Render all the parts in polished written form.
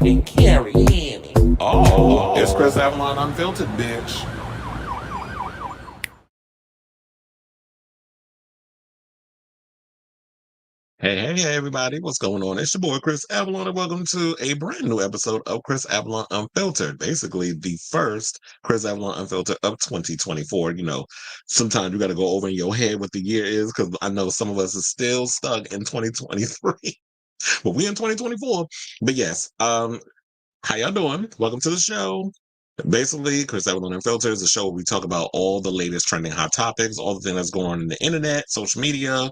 and carry in. Oh, it's Chris Avalon Unfiltered, bitch. Hey, everybody. What's going on? It's your boy, Chris Avalon, and welcome to a brand new episode of Chris Avalon Unfiltered. Basically, the first Chris Avalon Unfiltered of 2024. You know, sometimes you got to go over in your head what the year is, because I know some of us are still stuck in 2023, but we in 2024. But yes, how y'all doing? Welcome to the show. Basically, Chris Avalon Unfiltered is a show where we talk about all the latest trending hot topics, all the things that's going on in the internet, social media,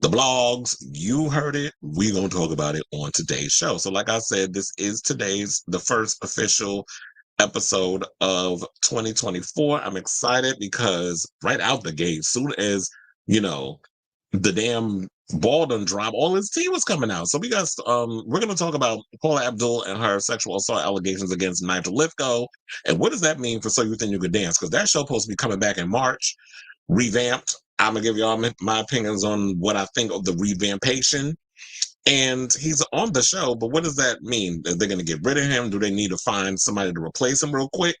the blogs. You heard it. We're going to talk about it on today's show. So like I said, this is the first official episode of 2024. I'm excited because right out the gate, soon as, you know, the damn ball done drop, all his tea was coming out. So we're gonna talk about Paula Abdul and her sexual assault allegations against Nigel Lythgoe. And what does that mean for So You Think You Could Dance? Because that show supposed to be coming back in March, revamped. I'm gonna give y'all my opinions on what I think of the revampation. And he's on the show, but what does that mean? Are they going to get rid of him? Do they need to find somebody to replace him real quick?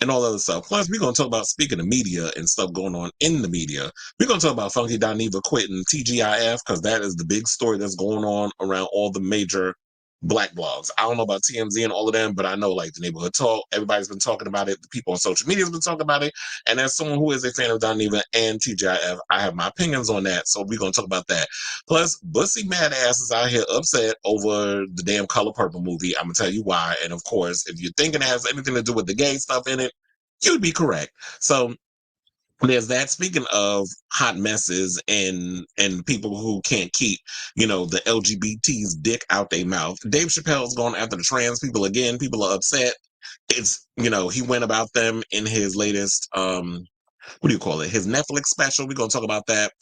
And all other stuff. Plus, we're going to talk about, speaking of media and stuff going on in the media, we're going to talk about Funky Dineva quitting Tea-GIF, because that is the big story that's going on around all the major Black blogs. I don't know about TMZ and all of them, but I know like the Neighborhood Talk, everybody's been talking about it. The people on social media have been talking about it. And as someone who is a fan of Dineva and Tea-GIF, I have my opinions on that. So we're going to talk about that. Plus, Bussy MadAzz is out here upset over the damn Color Purple movie. I'm going to tell you why. And of course, if you're thinking it has anything to do with the gay stuff in it, you'd be correct. So there's that. Speaking of hot messes and people who can't keep, the LGBT's dick out their mouth, Dave Chappelle's going after the trans people again. People are upset. It's, he went about them in his latest what do you call it, his Netflix special. We're gonna talk about that.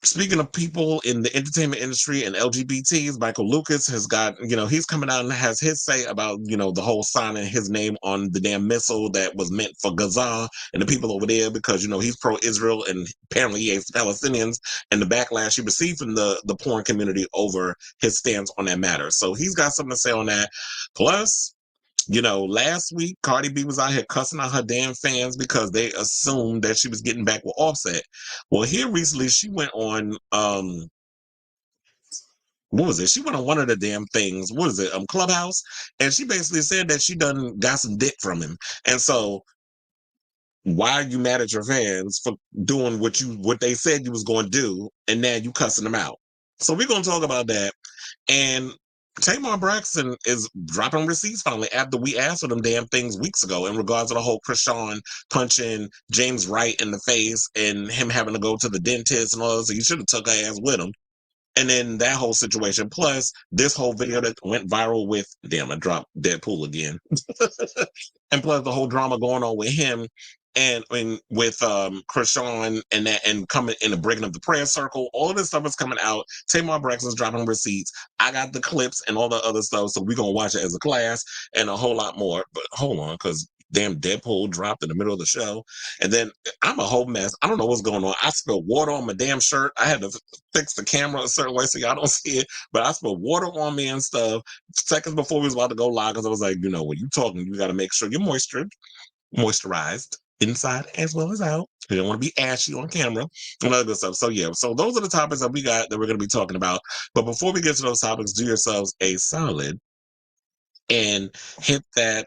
Speaking of people in the entertainment industry and LGBTs, Michael Lucas has got, he's coming out and has his say about, the whole signing his name on the damn missile that was meant for Gaza and the people over there, because, he's pro-Israel and apparently he hates Palestinians, and the backlash he received from the porn community over his stance on that matter. So he's got something to say on that. Plus, last week, Cardi B was out here cussing out her damn fans because they assumed that she was getting back with Offset. Well, here recently, she went on, what was it? She went on one of the damn things, what is it, Clubhouse? And she basically said that she done got some dick from him. And so, why are you mad at your fans for doing what they said you was going to do, and now you cussing them out? So we're going to talk about that. And Tamar Braxton is dropping receipts finally after we asked for them damn things weeks ago in regards to the whole Chrisean punching James Wright in the face and him having to go to the dentist and all that. So you should have took her ass with him. And then that whole situation, plus this whole video that went viral with, damn, I dropped Deadpool again. And plus the whole drama going on with him and with Chrisean and that, and coming in the breaking of the prayer circle. All of this stuff is coming out. Tamar Braxton's dropping receipts. I got the clips and all the other stuff, so we're gonna watch it as a class and a whole lot more. But hold on, because damn Deadpool dropped in the middle of the show, and then I'm a whole mess. I don't know what's going on. I spilled water on my damn shirt. I had to fix the camera a certain way so y'all don't see it, but I spilled water on me and stuff seconds before we was about to go live, because I was like, when you talking, you got to make sure you're moisturized inside as well as out. You don't want to be ashy on camera and other good stuff. So yeah, so those are the topics that we got that we're going to be talking about. But before we get to those topics, do yourselves a solid and hit that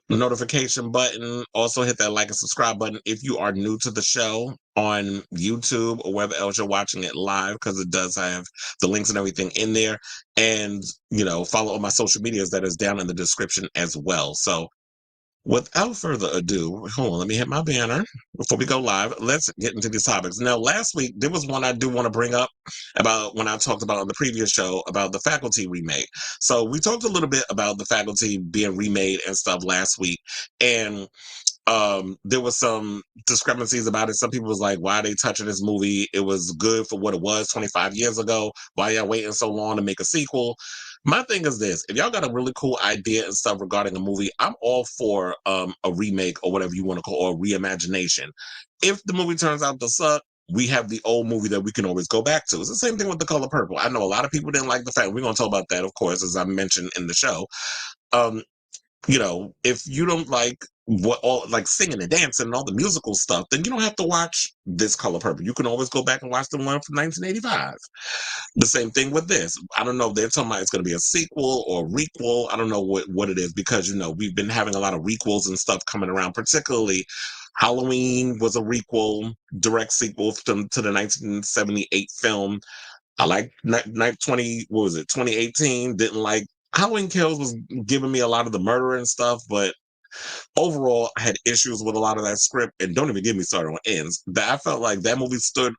notification button. Also hit that like and subscribe button if you are new to the show on YouTube or wherever else you're watching it live, because it does have the links and everything in there. And follow all my social medias that is down in the description as well. So without further ado, hold on, let me hit my banner before we go live. Let's get into these topics. Now, last week, there was one I do want to bring up about when I talked about on the previous show about the Faculty remake. So we talked a little bit about the Faculty being remade and stuff last week. And there was some discrepancies about it. Some people was like, why are they touching this movie? It was good for what it was 25 years ago. Why y'all waiting so long to make a sequel? My thing is this: if y'all got a really cool idea and stuff regarding a movie, I'm all for a remake or whatever you want to call, or reimagination. If the movie turns out to suck, we have the old movie that we can always go back to. It's the same thing with The Color Purple. I know a lot of people didn't like the fact, we're going to talk about that, of course, as I mentioned in the show. If you don't like what all like singing and dancing and all the musical stuff, then you don't have to watch This Color Purple. You can always go back and watch the one from 1985. The same thing with this. I don't know if they're talking about it's going to be a sequel or requel. I don't know what it is, because we've been having a lot of requels and stuff coming around. Particularly, Halloween was a requel, direct sequel to the 1978 film. I like 2018. Didn't like Halloween Kills, was giving me a lot of the murder and stuff, but overall, I had issues with a lot of that script. And don't even get me started on ends. That I felt like that movie stood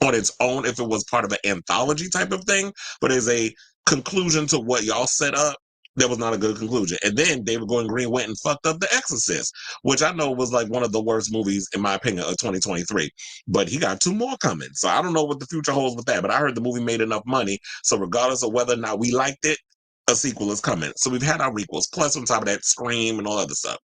on its own if it was part of an anthology type of thing, but as a conclusion to what y'all set up, that was not a good conclusion. And then David Gordon Green went and fucked up The Exorcist, which I know was like one of the worst movies, in my opinion, of 2023. But he got 2 more coming. So I don't know what the future holds with that. But I heard the movie made enough money. So regardless of whether or not we liked it, a sequel is coming. So we've had our requels, plus on top of that, Scream and all other stuff.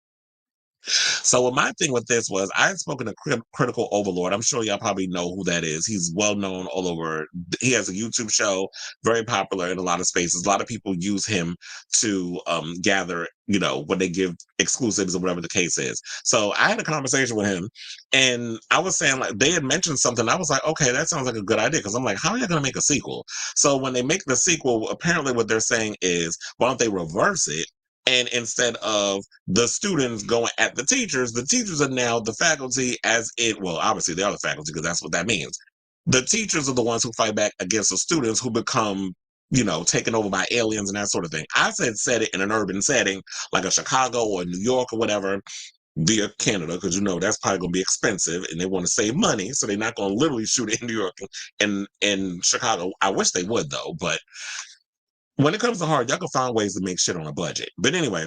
So my thing with this was, I had spoken to Critical Overlord. I'm sure y'all probably know who that is. He's well known all over. He has a YouTube show, very popular in a lot of spaces. A lot of people use him to gather, when they give exclusives or whatever the case is. So I had a conversation with him, and I was saying, like, they had mentioned something. I was like, okay, that sounds like a good idea, because I'm like, how are you going to make a sequel? So when they make the sequel, apparently what they're saying is, why don't they reverse it? And instead of the students going at the teachers are now the faculty, well, obviously they are the faculty, because that's what that means. The teachers are the ones who fight back against the students, who become, taken over by aliens and that sort of thing. I said set it in an urban setting, like a Chicago or New York or whatever, via Canada, because that's probably going to be expensive, and they want to save money, so they're not going to literally shoot it in New York and in Chicago. I wish they would, though, but when it comes to hard, y'all can find ways to make shit on a budget. But anyway,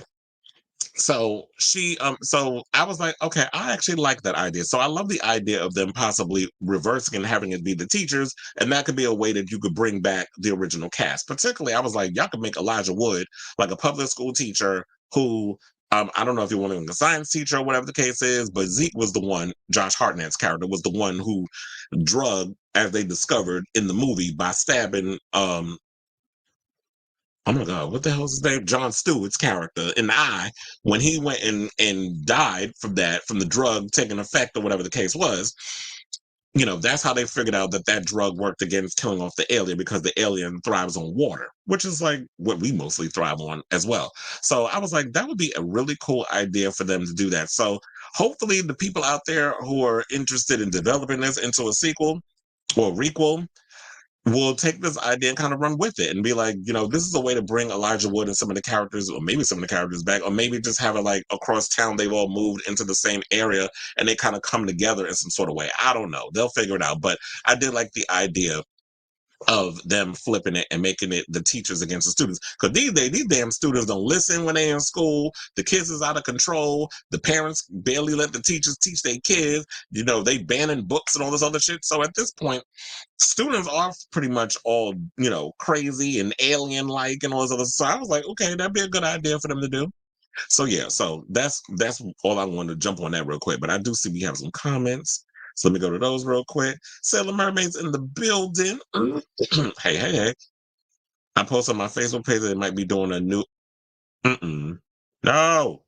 so so I was like, okay, I actually like that idea. So I love the idea of them possibly reversing and having it be the teachers, and that could be a way that you could bring back the original cast. Particularly, I was like, y'all could make Elijah Wood like a public school teacher who, I don't know if you want him a science teacher or whatever the case is, but Zeke was the one, Josh Hartnett's character was the one who drugged, as they discovered in the movie, by stabbing oh my God, what the hell is his name? Jon Stewart's character in the eye, when he went and died from the drug taking effect or whatever the case was. That's how they figured out that drug worked against killing off the alien, because the alien thrives on water, which is like what we mostly thrive on as well. So I was like, that would be a really cool idea for them to do that. So hopefully the people out there who are interested in developing this into a sequel or requel will take this idea and kind of run with it and be like, this is a way to bring Elijah Wood and some of the characters, or maybe some of the characters back, or maybe just have it like across town, they've all moved into the same area and they kind of come together in some sort of way. I don't know. They'll figure it out. But I did like the idea of them flipping it and making it the teachers against the students. Because these damn students don't listen when they're in school. The kids is out of control. The parents barely let the teachers teach their kids. They banning books and all this other shit. So at this point, students are pretty much all, crazy and alien-like and all this other stuff. So I was like, okay, that'd be a good idea for them to do. So yeah, so that's all I wanted to jump on that real quick. But I do see we have some comments. So let me go to those real quick. Sailor Mermaid's in the building. Hey. I posted on my Facebook page that it might be doing a new... No.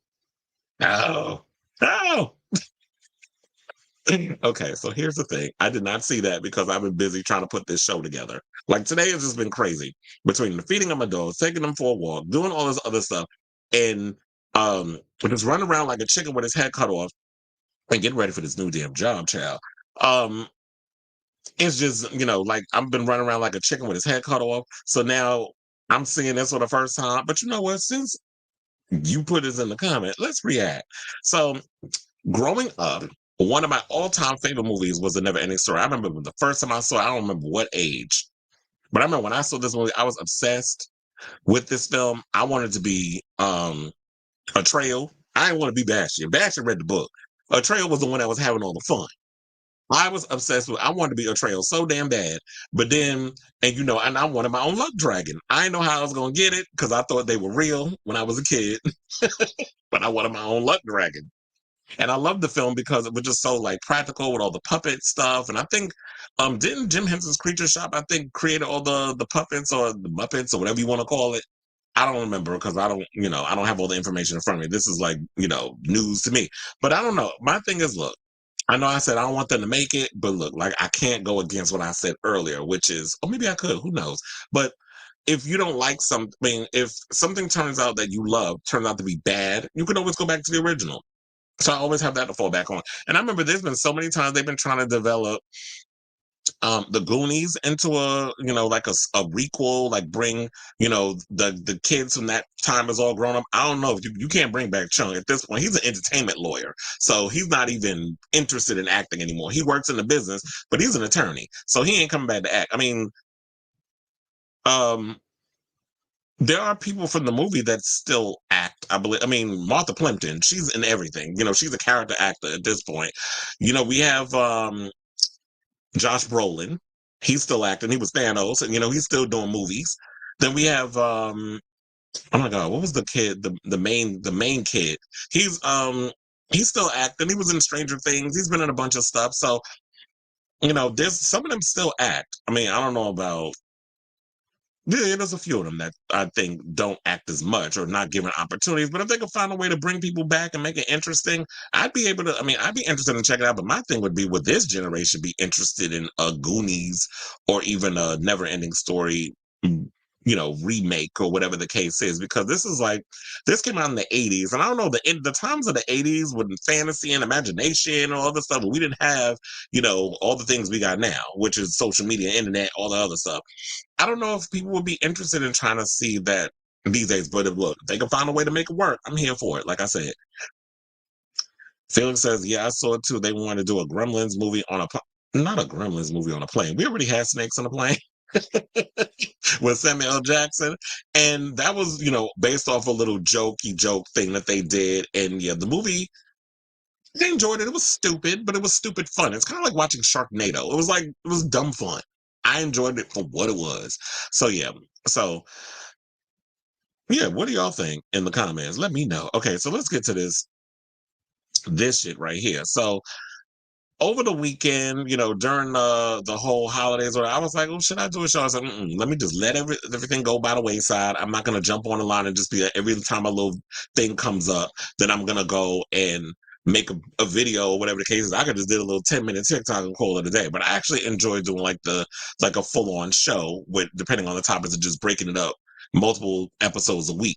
Okay, so here's the thing. I did not see that because I've been busy trying to put this show together. Like today has just been crazy, between the feeding of my dogs, taking them for a walk, doing all this other stuff, and just running around like a chicken with his head cut off and getting ready for this new damn job, child. It's just, like I've been running around like a chicken with his head cut off. So now I'm seeing this for the first time. But you know what? Since you put this in the comment, let's react. So growing up, one of my all-time favorite movies was The Never Ending Story. I remember the first time I saw it, I don't remember what age, but I remember when I saw this movie, I was obsessed with this film. I wanted to be Atreyu. I didn't want to be Bastian. Bastian read the book. Atreyu was the one that was having all the fun. I was obsessed with, I wanted to be Atreyu so damn bad. But then, and I wanted my own luck dragon. I didn't know how I was going to get it because I thought they were real when I was a kid. But I wanted my own luck dragon. And I love the film because it was just so like practical with all the puppet stuff. And I think didn't Jim Henson's Creature Shop, I think, created all the puppets or the Muppets or whatever you want to call it. I don't remember because I don't, I don't have all the information in front of me. This is like, news to me. But I don't know. My thing is, look, I know I said I don't want them to make it, but look, like I can't go against what I said earlier, which is, or maybe I could, who knows? But if you don't like something, if something turns out that you love turns out to be bad, you can always go back to the original. So I always have that to fall back on. And I remember there's been so many times they've been trying to develop the Goonies into like a requel, like bring, the kids from that time is all grown up. I don't know if you can't bring back Chung at this point. He's an entertainment lawyer. So he's not even interested in acting anymore. He works in the business, but he's an attorney. So he ain't coming back to act. I mean, there are people from the movie that still act, I believe. I mean, Martha Plimpton, she's in everything. She's a character actor at this point. We have Josh Brolin. He's still acting. He was Thanos, and he's still doing movies. Then we have oh my god, what was the kid? The main kid. He's still acting. He was in Stranger Things. He's been in a bunch of stuff. So, there's some of them still act. I mean, I don't know about. Yeah, there's a few of them that I think don't act as much or not given opportunities. But if they could find a way to bring people back and make it interesting, I'd be able to. I mean, I'd be interested in checking it out. But my thing would be, would this generation be interested in a Goonies or even a Never Ending Story, remake or whatever the case is? Because this came out in the 80s. And I don't know, the times of the 80s with fantasy and imagination and all other stuff, but we didn't have, all the things we got now, which is social media, internet, all the other stuff. I don't know if people would be interested in trying to see that these days, but if they can find a way to make it work, I'm here for it. Like I said, Felix says, yeah, I saw it too. They wanted to do a Gremlins movie on not a Gremlins movie on a plane. We already had snakes on a plane with Samuel L. Jackson. And that was, based off a little jokey joke thing that they did. And yeah, the movie, they enjoyed it. It was stupid, but it was stupid fun. It's kind of like watching Sharknado. It was dumb fun. I enjoyed it for what it was. So yeah. So yeah, what do y'all think in the comments? Let me know. Okay, so let's get to this shit right here. So over the weekend, during the whole holidays, I was like, "Oh, should I do a show?" I was like, "Let me just let everything go by the wayside. I'm not gonna jump on the line and just be like, every time a little thing comes up, then I'm gonna go and make a video or whatever the case is. I could just do a little 10-minute TikTok and call it a day." But I actually enjoy doing like a full on show with, depending on the topics, and just breaking it up multiple episodes a week.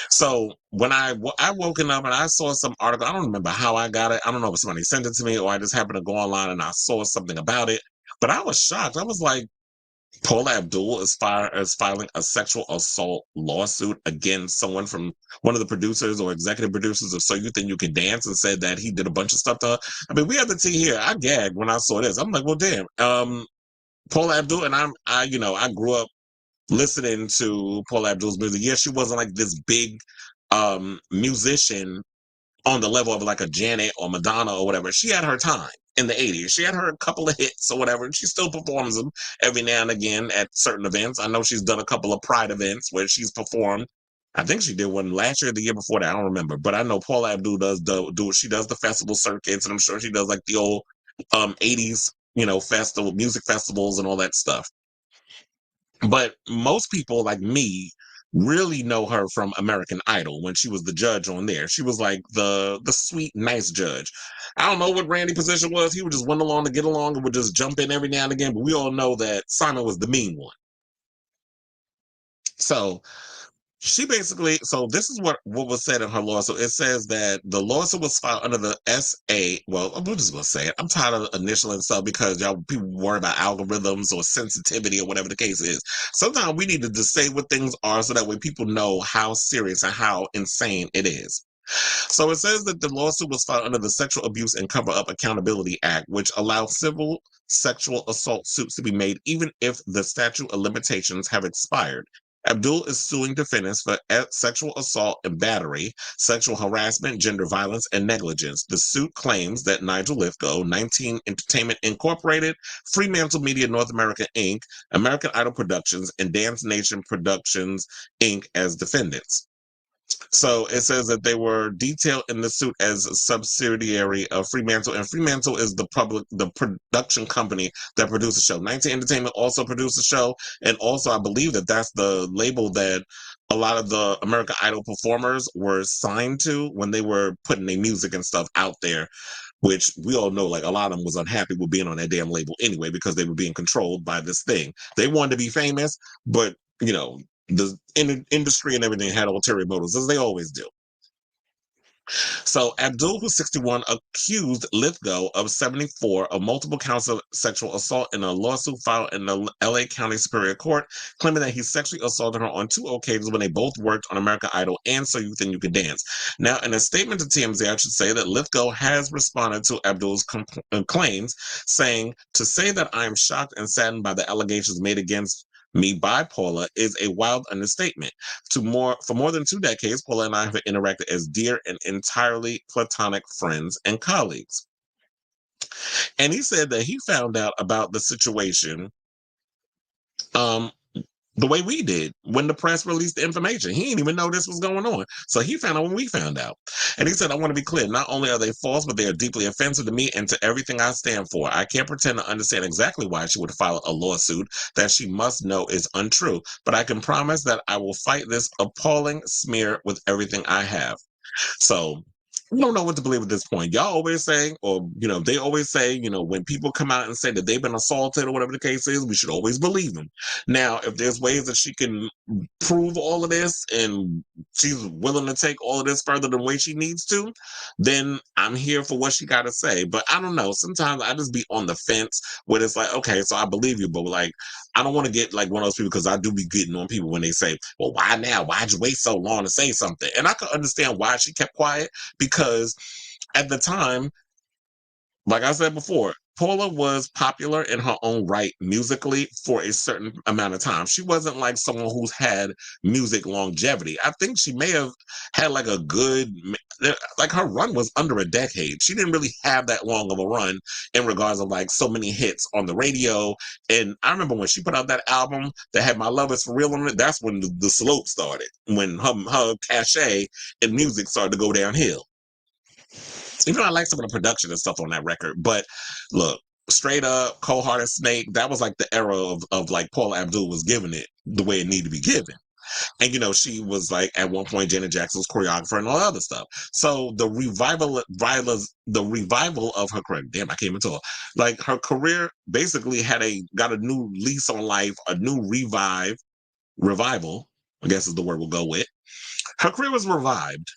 So when I woken up and I saw some article, I don't remember how I got it. I don't know if somebody sent it to me or I just happened to go online and I saw something about it. But I was shocked. I was like, Paula Abdul is filing a sexual assault lawsuit against someone from one of the producers or executive producers of So You Think You Can Dance, and said that he did a bunch of stuff to her. I mean, we have the tea here. I gagged when I saw this. I'm like, well, damn. Paula Abdul, and I grew up listening to Paula Abdul's music. Yeah, she wasn't like this big musician on the level of like a Janet or Madonna or whatever. She had her time in the 80s. She had her couple of hits or whatever, and she still performs them every now and again at certain events. I know she's done a couple of Pride events where she's performed. I think she did one last year or the year before that. I don't remember. But I know Paula Abdul does she does the festival circuits, and I'm sure she does like the old 80s, music festivals and all that stuff. But most people like me really know her from American Idol when she was the judge on there. She was like the sweet, nice judge. I don't know what Randy's position was. He would just went along to get along and would just jump in every now and again. But we all know that Simon was the mean one. So so this is what was said in her lawsuit. It says that the lawsuit was filed under the SA. Well, I'm just gonna say it. I'm tired of initialing stuff because people worry about algorithms or sensitivity or whatever the case is. Sometimes we need to just say what things are so that way people know how serious and how insane it is. So it says that the lawsuit was filed under the Sexual Abuse and Cover-Up Accountability Act, which allows civil sexual assault suits to be made even if the statute of limitations have expired. Abdul is suing defendants for sexual assault and battery, sexual harassment, gender violence, and negligence. The suit claims that Nigel Lythgoe, 19 Entertainment Incorporated, Fremantle Media North America Inc., American Idol Productions, and Dance Nation Productions Inc. as defendants. So it says that they were detailed in the suit as a subsidiary of Fremantle, and Fremantle is the production company that produced the show. 19 Entertainment also produced the show, and also I believe that that's the label that a lot of the American Idol performers were signed to when they were putting their music and stuff out there, which we all know, like a lot of them was unhappy with being on that damn label anyway because they were being controlled by this thing. They wanted to be famous, but the industry and everything had ulterior motives, as they always do. So Abdul, who's 61, accused Lythgoe of 74 of multiple counts of sexual assault in a lawsuit filed in the LA County Superior Court, claiming that he sexually assaulted her on 2 occasions when they both worked on American Idol and So You Think You Can Dance. Now, in a statement to TMZ, I should say that Lythgoe has responded to Abdul's claims, saying, "To say that I am shocked and saddened by the allegations made against me by Paula is a wild understatement. For more than 2 decades, Paula and I have interacted as dear and entirely platonic friends and colleagues." And he said that he found out about the situation um, the way we did when the press released the information. He didn't even know this was going on. So he found out when we found out. And he said, "I want to be clear. Not only are they false, but they are deeply offensive to me and to everything I stand for. I can't pretend to understand exactly why she would file a lawsuit that she must know is untrue. But I can promise that I will fight this appalling smear with everything I have." So I don't know what to believe at this point. Y'all always say, or they always say, when people come out and say that they've been assaulted or whatever the case is, we should always believe them. Now, if there's ways that she can prove all of this and she's willing to take all of this further than way she needs to, then I'm here for what she got to say. But I don't know. Sometimes I just be on the fence where it's like, okay, so I believe you, but like, I don't want to get like one of those people, because I do be getting on people when they say, "Well, why now? Why'd you wait so long to say something?" And I can understand why she kept quiet, because at the time, like I said before, Paula was popular in her own right musically for a certain amount of time. She wasn't like someone who's had music longevity. I think she may have had like a good, like her run was under a decade. She didn't really have that long of a run in regards of like so many hits on the radio. And I remember when she put out that album that had My Love Is For Real on it, that's when the slope started, when her cachet and music started to go downhill. Even though I like some of the production and stuff on that record, but look, straight up, Cold Hearted Snake, that was like the era of like Paula Abdul was giving it the way it needed to be given. And she was like at one point Janet Jackson's choreographer and all that other stuff. So the revival of her career, damn, I can't even talk. Like her career basically got a new lease on life, a new revival, I guess is the word we'll go with. Her career was revived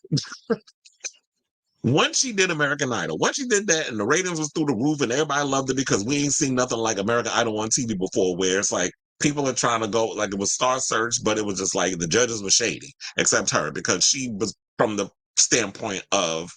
once she did American Idol. Once she did that and the ratings was through the roof and everybody loved it, because we ain't seen nothing like American Idol on TV before, where it's like people are trying to go, like it was Star Search, but it was just like the judges were shady, except her, because she was from the standpoint of,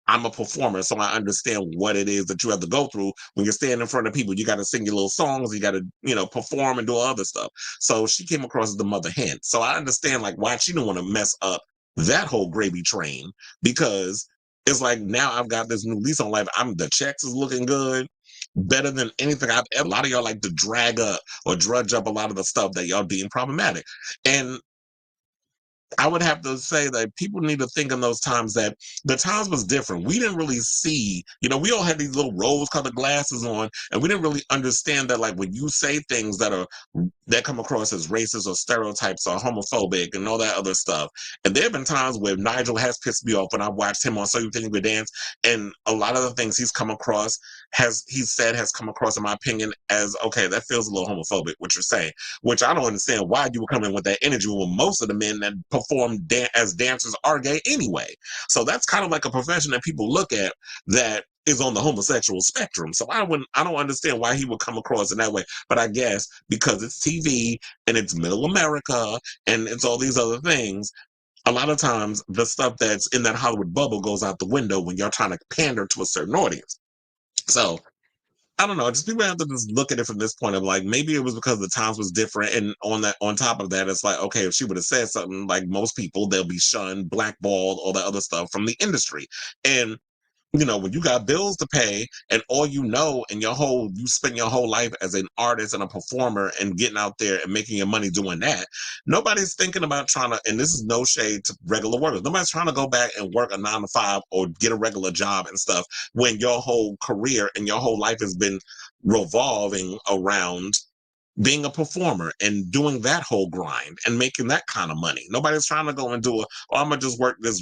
I'm a performer, so I understand what it is that you have to go through when you're standing in front of people. You got to sing your little songs, you got to, perform and do other stuff. So she came across as the mother hen. So I understand like why she didn't want to mess up that whole gravy train, because it's like now I've got this new lease on life. The checks is looking good, better than anything I've ever. A lot of y'all like to drag up or drudge up a lot of the stuff that y'all deem problematic. And I would have to say that people need to think in those times that the times was different. We didn't really see, we all had these little rose-colored glasses on, and we didn't really understand that, like, when you say things that come across as racist or stereotypes or homophobic and all that other stuff. And there have been times where Nigel has pissed me off when I watched him on So You Think You Can Dance, and a lot of the things he's come across has come across, in my opinion, as, okay, that feels a little homophobic, what you're saying, which I don't understand why you would come in with that energy when most of the men that perform as dancers are gay anyway. So that's kind of like a profession that people look at that is on the homosexual spectrum. So I don't understand why he would come across in that way. But I guess because it's TV and it's middle America and it's all these other things, a lot of times the stuff that's in that Hollywood bubble goes out the window when you're trying to pander to a certain audience. So I don't know. Just people have to just look at it from this point of like, maybe it was because the times was different. And on top of that, it's like, okay, if she would have said something, like most people, they'll be shunned, blackballed, all that other stuff from the industry. And when you got bills to pay and all you spend your whole life as an artist and a performer and getting out there and making your money doing that, nobody's thinking about trying to, and this is no shade to regular workers, nobody's trying to go back and work a 9 to 5 or get a regular job and stuff when your whole career and your whole life has been revolving around being a performer and doing that whole grind and making that kind of money. Nobody's trying to go and do I'm gonna just work this,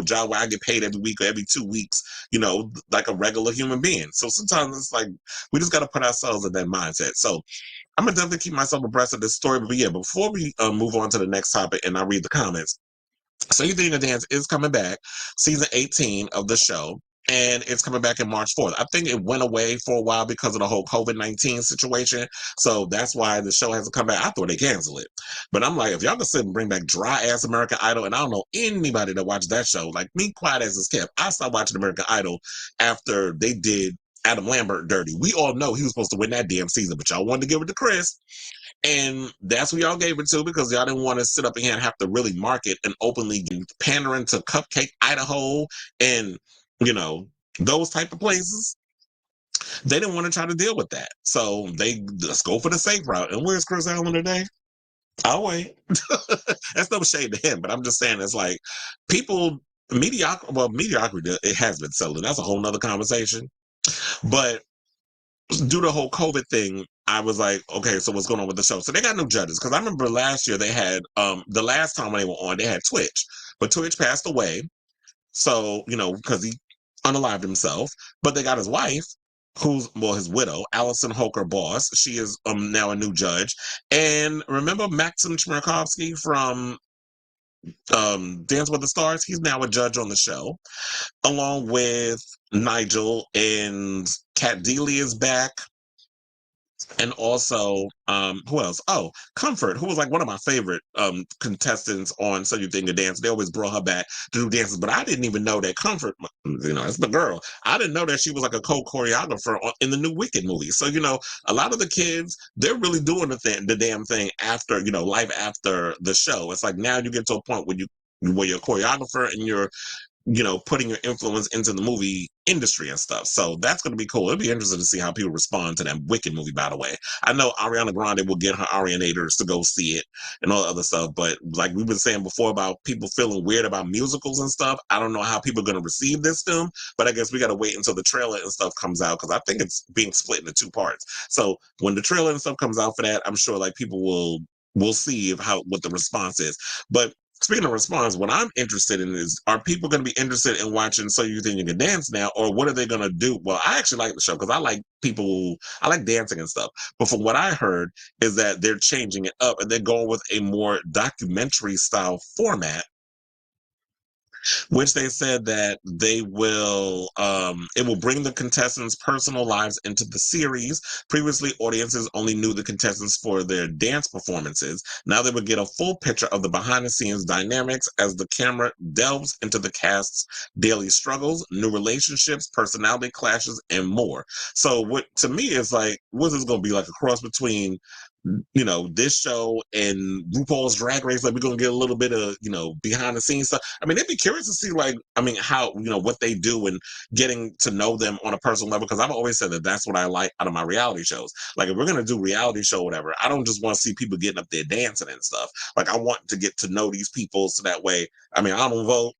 job where I get paid every week or every 2 weeks, like a regular human being. So sometimes it's like, we just got to put ourselves in that mindset. So I'm gonna definitely keep myself abreast of this story. But yeah, before we move on to the next topic and I read the comments, So You Think You Can Dance is coming back, season 18 of the show, and it's coming back in March 4th. I think it went away for a while because of the whole COVID-19 situation, so that's why the show hasn't come back. I thought they canceled it, but I'm like, if y'all can sit and bring back dry-ass American Idol, and I don't know anybody that watched that show, like me, quiet as it's kept. I stopped watching American Idol after they did Adam Lambert dirty. We all know he was supposed to win that damn season, but y'all wanted to give it to Kris. And that's who y'all gave it to because y'all didn't want to sit up here and have to really market and openly pandering to Cupcake, Idaho, and, those type of places. They didn't want to try to deal with that. So let's go for the safe route. And where's Chris Allen today? I'll wait. That's no shade to him, but I'm just saying it's like mediocrity, it has been settled. That's a whole nother conversation. But due to the whole COVID thing, I was like, okay, so what's going on with the show? So they got new judges because I remember last year they had the last time when they were on, they had Twitch, but Twitch passed away. So because he unalived himself, but they got his wife, his widow, Allison Holker Boss. She is now a new judge, and remember Maxim Chmerkovskiy from Dance with the Stars? He's now a judge on the show, along with Nigel, and Kat Deely is back. And also, who else? Oh, Comfort, who was like one of my favorite contestants on So You Think You Can Dance. They always brought her back to do dances, but I didn't even know that Comfort, that's the girl. I didn't know that she was like a co-choreographer in the new Wicked movie. So, a lot of the kids, they're really doing the damn thing after, life after the show. It's like now you get to a point where you're a choreographer and you're putting your influence into the movie industry and stuff. So that's going to be cool. It'll be interesting to see how people respond to that Wicked movie, by the way. I know Ariana Grande will get her Arianators to go see it and all the other stuff, but like we've been saying before about people feeling weird about musicals and stuff, I don't know how people are going to receive this film, but I guess we got to wait until the trailer and stuff comes out because I think it's being split into 2 parts. So when the trailer and stuff comes out for that, I'm sure like people will see what the response is. But speaking of response, what I'm interested in is, are people going to be interested in watching So You Think You Can Dance now, or what are they going to do? Well, I actually like the show because I like dancing and stuff. But from what I heard is that they're changing it up and they're going with a more documentary style format, which they said that it will bring the contestants' personal lives into the series. Previously, audiences only knew the contestants for their dance performances. Now they will get a full picture of the behind-the-scenes dynamics as the camera delves into the cast's daily struggles, new relationships, personality clashes, and more. So what to me is like, what is this going to be like, a cross between this show and RuPaul's Drag Race? Like, we're gonna get a little bit of behind the scenes stuff. I mean, it'd be curious to see how what they do and getting to know them on a personal level, because I've always said that that's what I like out of my reality shows. Like, if we're gonna do reality show, whatever, I don't just want to see people getting up there dancing and stuff. Like, I want to get to know these people so that way, I mean, I don't vote.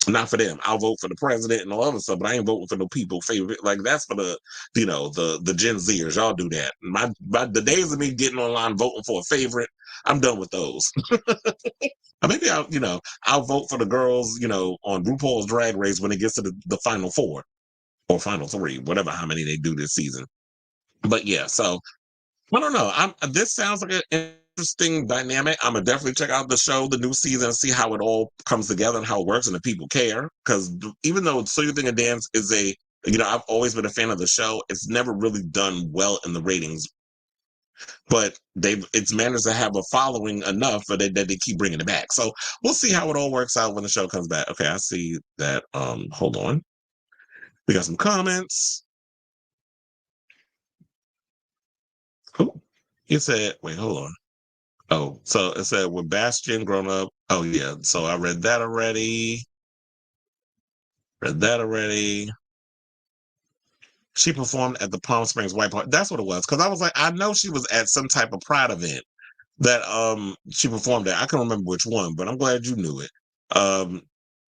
Not for them. I'll vote for the president and all other stuff, but I ain't voting for no people favorite. Like, that's for the, the Gen Zers. Y'all do that. The days of me getting online voting for a favorite, I'm done with those. Or maybe I'll vote for the girls, on RuPaul's Drag Race when it gets to the final 4 or final 3, whatever, how many they do this season. But yeah, so I don't know. This sounds like an interesting dynamic. I'm gonna definitely check out the show, the new season, and see how it all comes together and how it works and if people care. Because even though So You Think a Dance is I've always been a fan of the show, it's never really done well in the ratings. But it's managed to have a following enough that they keep bringing it back. So we'll see how it all works out when the show comes back. Okay, I see that. Hold on. We got some comments. Who? You said, wait, hold on. Oh, so it said with Bastion grown up. Oh yeah, so I read that already. Read that already. She performed at the Palm Springs White Park. That's what it was. Because I was like, I know she was at some type of Pride event that she performed at. I can't remember which one, but I'm glad you knew it.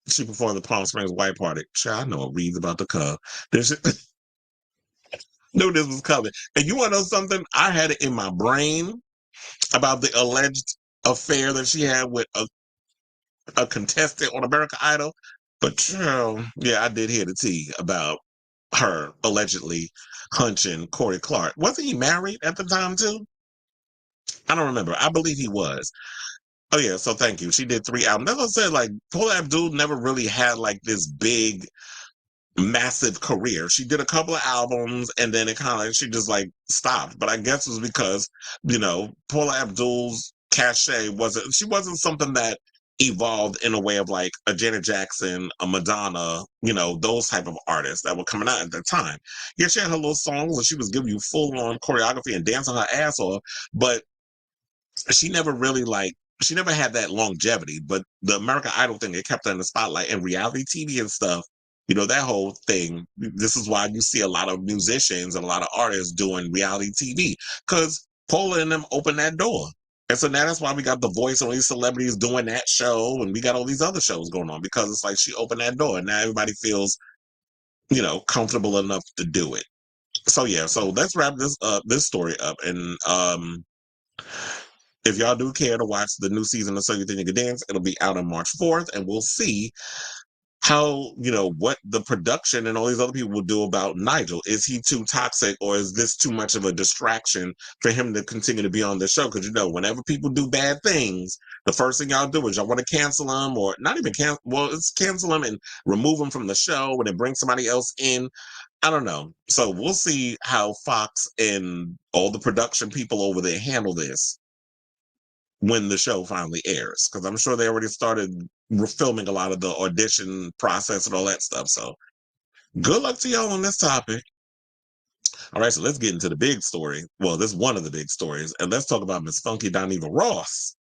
She performed at the Palm Springs White Party. Sure, I know it reads about to come. Knew this was coming. And you want to know something? I had it in my brain about the alleged affair that she had with a contestant on American Idol. But yeah, I did hear the tea about her allegedly hunching Corey Clark. Wasn't he married at the time too? I don't remember. I believe he was. Oh yeah, so thank you. She did 3 albums. That's what I said. Like Paula Abdul never really had like this big massive career. She did a couple of albums and then it kind of like she just like stopped. But I guess it was because, Paula Abdul's cachet wasn't something that evolved in a way of like a Janet Jackson, a Madonna, those type of artists that were coming out at the time. Yeah, she had her little songs and she was giving you full on choreography and dancing her ass off, but she never really she never had that longevity. But the American Idol thing, it kept her in the spotlight, and reality TV and stuff, that whole thing. This is why you see a lot of musicians and a lot of artists doing reality TV, because Paula and them opened that door. And so now that's why we got The Voice and all these celebrities doing that show, and we got all these other shows going on, because it's like she opened that door and now everybody feels, comfortable enough to do it. So yeah, so let's wrap this story up. And if y'all do care to watch the new season of So You Think You Can Dance, it'll be out on March 4th, and we'll see how, what the production and all these other people will do about Nigel. Is he too toxic, or is this too much of a distraction for him to continue to be on the show? Because, whenever people do bad things, the first thing y'all do is y'all want to cancel them, or not even it's cancel them and remove them from the show and then bring somebody else in. I don't know. So we'll see how Fox and all the production people over there handle this when the show finally airs, because I'm sure they already started filming a lot of the audition process and all that stuff. So good luck to y'all on this topic. All right, so let's get into the big story. Well, this is one of the big stories, and let's talk about Miss Funky Dineva Ross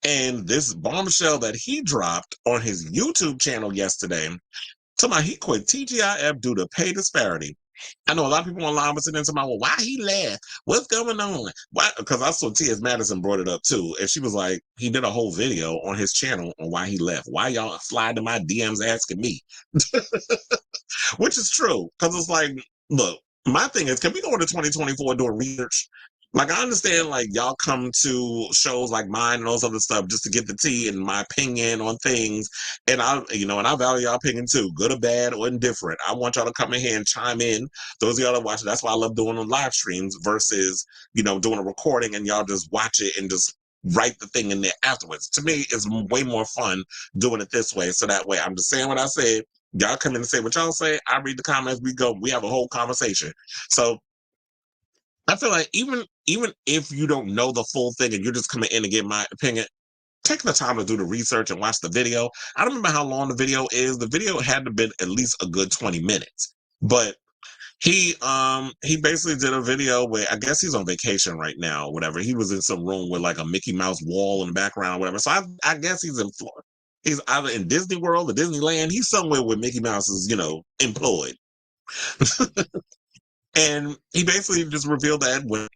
and this bombshell that he dropped on his YouTube channel yesterday. Talking about he quit Tea-GIF due to pay disparity. I know a lot of people online were sitting there talking about, well, why he left? What's going on? Why? Because I saw T.S. Madison brought it up too. And she was like, he did a whole video on his channel on why he left. Why y'all slide to my DMs asking me? Which is true. Because it's like, look, my thing is, can we go into 2024 doing research? Like, I understand, like, y'all come to shows like mine and all this other stuff just to get the tea and my opinion on things. And I value y'all opinion too, good or bad or indifferent. I want y'all to come in here and chime in. Those of y'all that watch it, that's why I love doing on live streams versus, doing a recording and y'all just watch it and just write the thing in there afterwards. To me, it's way more fun doing it this way. So that way, I'm just saying what I said. Y'all come in and say what y'all say. I read the comments. We have a whole conversation. So I feel like even if you don't know the full thing and you're just coming in to get my opinion, take the time to do the research and watch the video. I don't remember how long the video is. The video had to have been at least a good 20 minutes. But he basically did a video where I guess he's on vacation right now or whatever. He was in some room with like a Mickey Mouse wall in the background or whatever. So I guess he's in Florida. He's either in Disney World or Disneyland. He's somewhere where Mickey Mouse is, employed. And he basically just revealed that when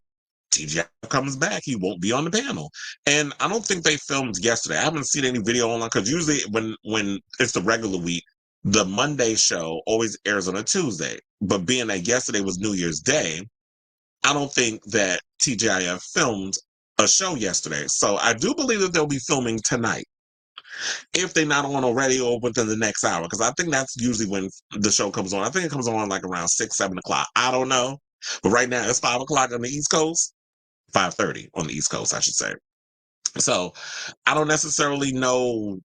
Tea-GIF comes back, he won't be on the panel. And I don't think they filmed yesterday. I haven't seen any video online, because usually when it's the regular week, the Monday show always airs on a Tuesday. But being that yesterday was New Year's Day, I don't think that Tea-GIF filmed a show yesterday. So I do believe that they'll be filming tonight, if they're not on already or within the next hour, because I think that's usually when the show comes on. I think it comes on like around 6-7 o'clock. I don't know. But right now it's 5 o'clock on the East Coast. 5:30 on the East Coast, I should say. So I don't necessarily know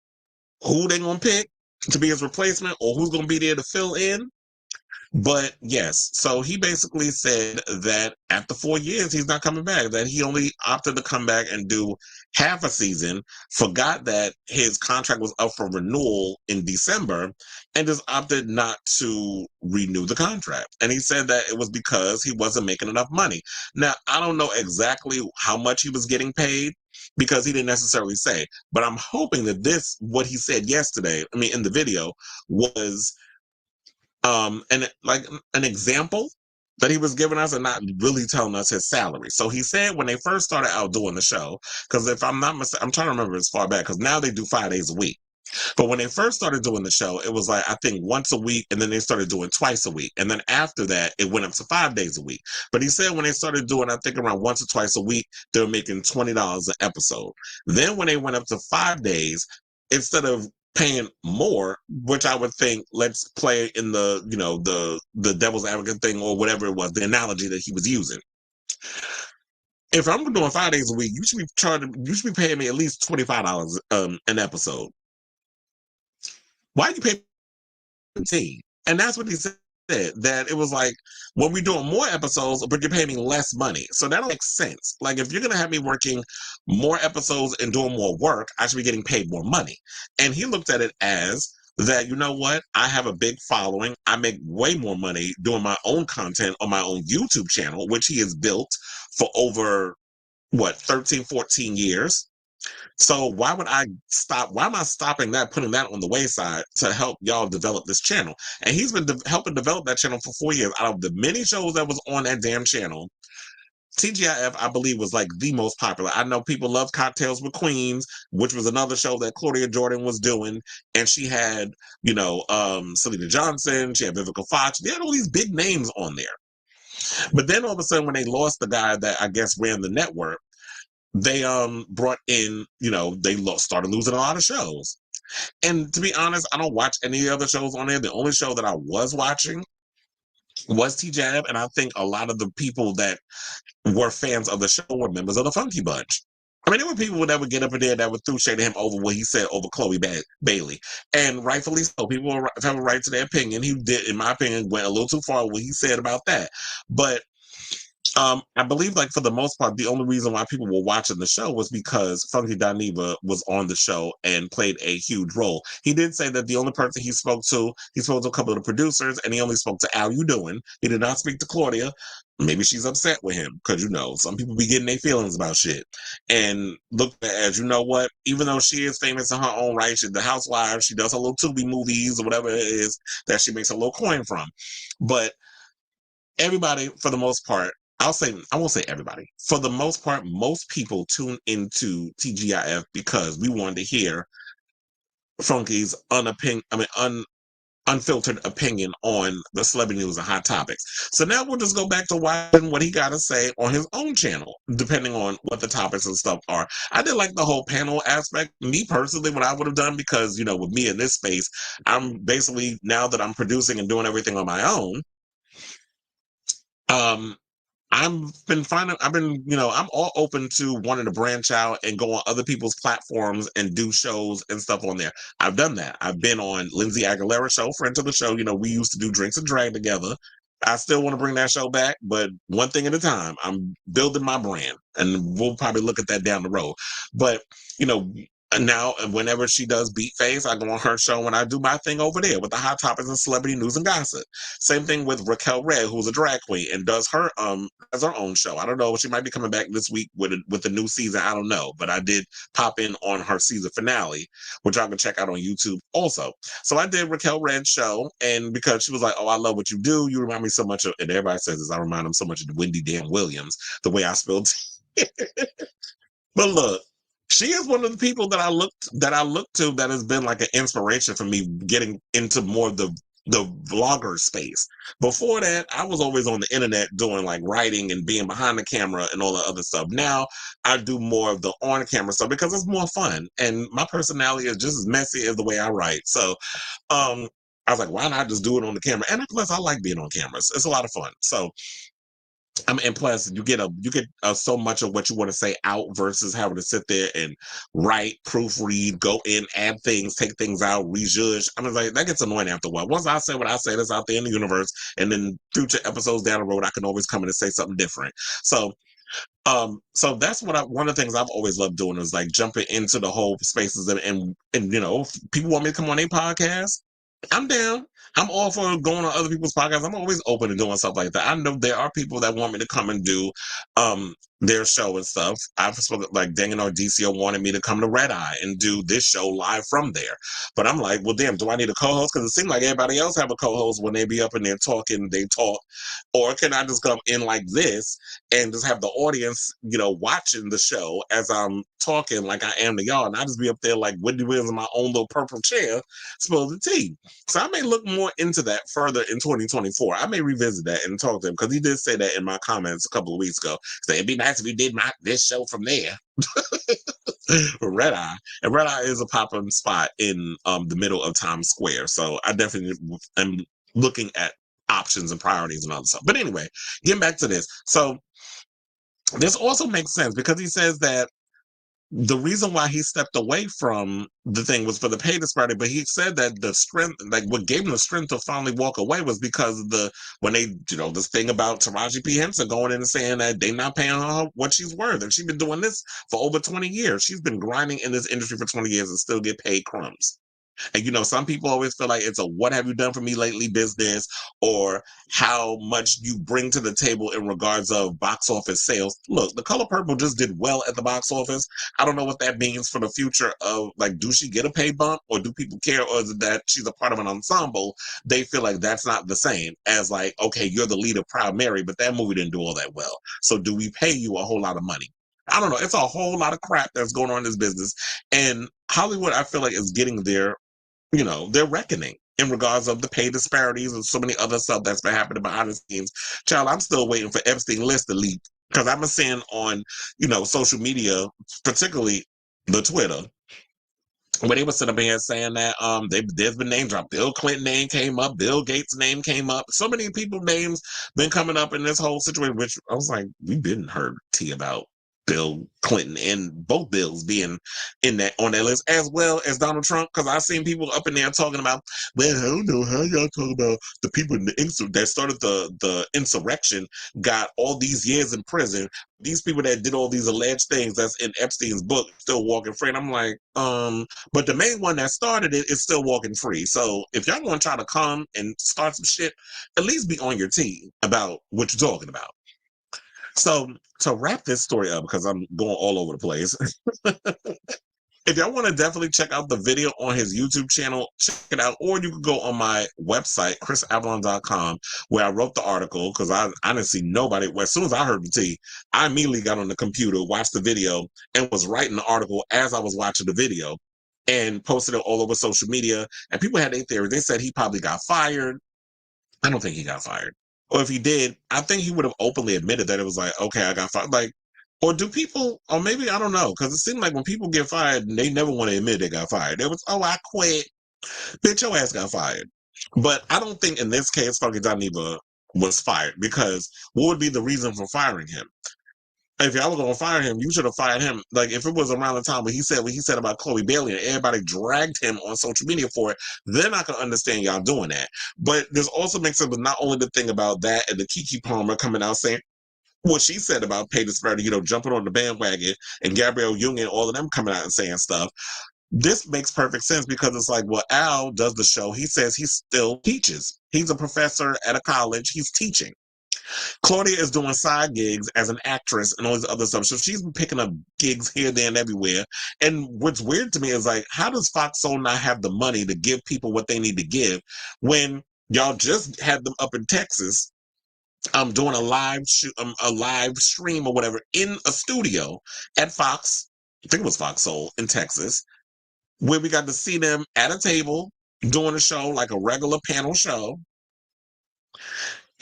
who they're going to pick to be his replacement or who's going to be there to fill in. But yes, so he basically said that after 4 years, he's not coming back, that he only opted to come back and do half a season, forgot that his contract was up for renewal in December, and just opted not to renew the contract. And he said that it was because he wasn't making enough money. Now, I don't know exactly how much he was getting paid, because he didn't necessarily say, but I'm hoping that what he said yesterday, in the video, was And like an example that he was giving us and not really telling us his salary. So he said when they first started out doing the show, because if I'm not mistaken, I'm trying to remember as far back, because now they do 5 days a week. But when they first started doing the show, it was like, I think once a week, and then they started doing twice a week. And then after that, it went up to 5 days a week. But he said when they started doing, I think around once or twice a week, they were making $20 an episode. Then when they went up to 5 days, instead of paying more, which I would think, let's play in the, the devil's advocate thing or whatever it was, the analogy that he was using. If I'm doing 5 days a week, you should be paying me at least $25 an episode. Why you pay 15? And that's what he said. That it was like, when we're doing more episodes, but you're paying me less money. So that don't make sense. Like, if you're gonna have me working more episodes and doing more work, I should be getting paid more money. And he looked at it as that, you know what? I have a big following. I make way more money doing my own content on my own YouTube channel, which he has built for over 13, 14 years. So why would I stop? Why am I stopping that, putting that on the wayside to help y'all develop this channel? And he's been helping develop that channel for 4 years. Out of the many shows that was on that damn channel, TGIF, I believe, was like the most popular. I know people love Cocktails with Queens, which was another show that Claudia Jordan was doing. And she had, Selena Johnson, she had Vivica Fox. They had all these big names on there. But then all of a sudden, when they lost the guy that I guess ran the network, they brought in, started losing a lot of shows. And to be honest, I don't watch any other shows on there. The only show that I was watching was TGIF, and I think a lot of the people that were fans of the show were members of the Funky Bunch. I mean, there were people that would get up in there that would throw shade at him over what he said over Chloe Bailey. And rightfully so. People have a right to their opinion. He did, in my opinion, went a little too far with what he said about that. But I believe, like, for the most part, the only reason why people were watching the show was because Funky Dineva was on the show and played a huge role. He did say that the only person he spoke to a couple of the producers, and he only spoke to Al You Doing. He did not speak to Claudia. Maybe she's upset with him because, some people be getting their feelings about shit. And look, as you know what, even though she is famous in her own right, she's the housewife, she does her little Tubi movies or whatever it is that she makes a little coin from. But everybody, for the most part, I won't say everybody. For the most part, most people tune into TGIF because we wanted to hear Funky's unfiltered opinion on the celebrity news and hot topics. So now we'll just go back to watching what he got to say on his own channel, depending on what the topics and stuff are. I did like the whole panel aspect. Me personally, what I would have done, because, with me in this space, I'm basically, now that I'm producing and doing everything on my own, I'm all open to wanting to branch out and go on other people's platforms and do shows and stuff on there. I've done that. I've been on Lindsay Aguilera's show, friend to the show. We used to do Drinks and Drag together. I still want to bring that show back, but one thing at a time. I'm building my brand, and we'll probably look at that down the road. But, now, whenever she does Beat Face, I go on her show and I do my thing over there with the hot topics and celebrity news and gossip. Same thing with Raquel Red, who's a drag queen and does her own show. I don't know, she might be coming back this week with the new season. I don't know, but I did pop in on her season finale, which y'all can check out on YouTube also. So I did Raquel Red's show, and because she was like, "Oh, I love what you do. You remind me so much of," and everybody says this, I remind them so much of Wendy Dan Williams, the way I spelled. But look, she is one of the people that I look to that has been like an inspiration for me getting into more of the vlogger space. Before that, I was always on the internet doing like writing and being behind the camera and all the other stuff. Now I do more of the on camera stuff because it's more fun, and my personality is just as messy as the way I write. So I was like, why not just do it on the camera? And plus, I like being on cameras. It's a lot of fun. So and plus, you get so much of what you want to say out versus having to sit there and write, proofread, go in, add things, take things out, rejudge. I mean, like, that gets annoying after a while. Once I say what I say, that's out there in the universe, and then future episodes down the road, I can always come in and say something different. So that's one of the things I've always loved doing is like jumping into the whole spaces and people want me to come on their podcast. I'm down. I'm all for going on other people's podcasts. I'm always open to doing stuff like that. I know there are people that want me to come and do their show and stuff. I've spoken, like Daniel or DCO wanted me to come to Red Eye and do this show live from there. But I'm like, well, damn, do I need a co-host? Because it seems like everybody else have a co-host when they be up in there talking, they talk. Or can I just come in like this and just have the audience, watching the show as I'm talking like I am to y'all, and I just be up there like Wendy Williams in my own little purple chair, spill the tea. So I may look more into that further in 2024. I may revisit that and talk to him because he did say that in my comments a couple of weeks ago. So it'd be nice if we did this show from there. Red Eye. And Red Eye is a pop-up spot in the middle of Times Square. So I definitely am looking at options and priorities and other stuff. But anyway, getting back to this. So this also makes sense because he says that the reason why he stepped away from the thing was for the pay disparity, but he said that the strength, like what gave him the strength to finally walk away was because of when they, this thing about Taraji P. Henson going in and saying that they not paying her what she's worth. And she's been doing this for over 20 years. She's been grinding in this industry for 20 years and still get paid crumbs. And some people always feel like it's a what have you done for me lately business, or how much you bring to the table in regards of box office sales. Look, The Color Purple just did well at the box office. I don't know what that means for the future of, like, do she get a pay bump, or do people care, or is it that she's a part of an ensemble? They feel like that's not the same as, like, okay, you're the lead of Proud Mary, but that movie didn't do all that well. So do we pay you a whole lot of money? I don't know. It's a whole lot of crap that's going on in this business. And Hollywood, I feel like, is getting their reckoning in regards of the pay disparities and so many other stuff that's been happening behind the scenes. Child, I'm still waiting for Epstein list to leak because I've been seeing on, social media, particularly the Twitter, where they were sitting up here saying that there's been name drop. Bill Clinton name came up, Bill Gates name came up. So many people names been coming up in this whole situation, which I was like, we didn't heard tea about Bill Clinton and both bills being on that list, as well as Donald Trump, because I've seen people up in there talking about, well, I don't know how y'all talk about the people that started the insurrection got all these years in prison. These people that did all these alleged things that's in Epstein's book still walking free. And I'm like, but the main one that started it is still walking free. So if y'all want to try to come and start some shit, at least be on your team about what you're talking about. So to wrap this story up, because I'm going all over the place, if y'all want to definitely check out the video on his YouTube channel, check it out. Or you could go on my website, thekrisavalon.com, where I wrote the article, because I didn't see nobody. Well, as soon as I heard the tea, I immediately got on the computer, watched the video, and was writing the article as I was watching the video, and posted it all over social media. And people had their theories. They said he probably got fired. I don't think he got fired. Or if he did, I think he would have openly admitted that it was like, okay, I got fired. Like, or do people, or maybe, I don't know, because it seemed like when people get fired, they never want to admit they got fired. It was, oh, I quit. Bitch, your ass got fired. But I don't think in this case, Funky Dineva was fired, because what would be the reason for firing him? If y'all were going to fire him, you should have fired him. Like, if it was around the time when he said what he said about Chloe Bailey and everybody dragged him on social media for it, then I can understand y'all doing that. But this also makes sense with not only the thing about that and the Kiki Palmer coming out saying what she said about pay disparity, jumping on the bandwagon, and Gabrielle Union, all of them coming out and saying stuff. This makes perfect sense because it's like, well, Al does the show. He says he still teaches. He's a professor at a college. He's teaching. Claudia is doing side gigs as an actress and all this other stuff. So she's been picking up gigs here, there, and everywhere. And what's weird to me is, like, how does Fox Soul not have the money to give people what they need to give when y'all just had them up in Texas doing a live stream or whatever in a studio at Fox, I think it was Fox Soul in Texas, where we got to see them at a table doing a show like a regular panel show.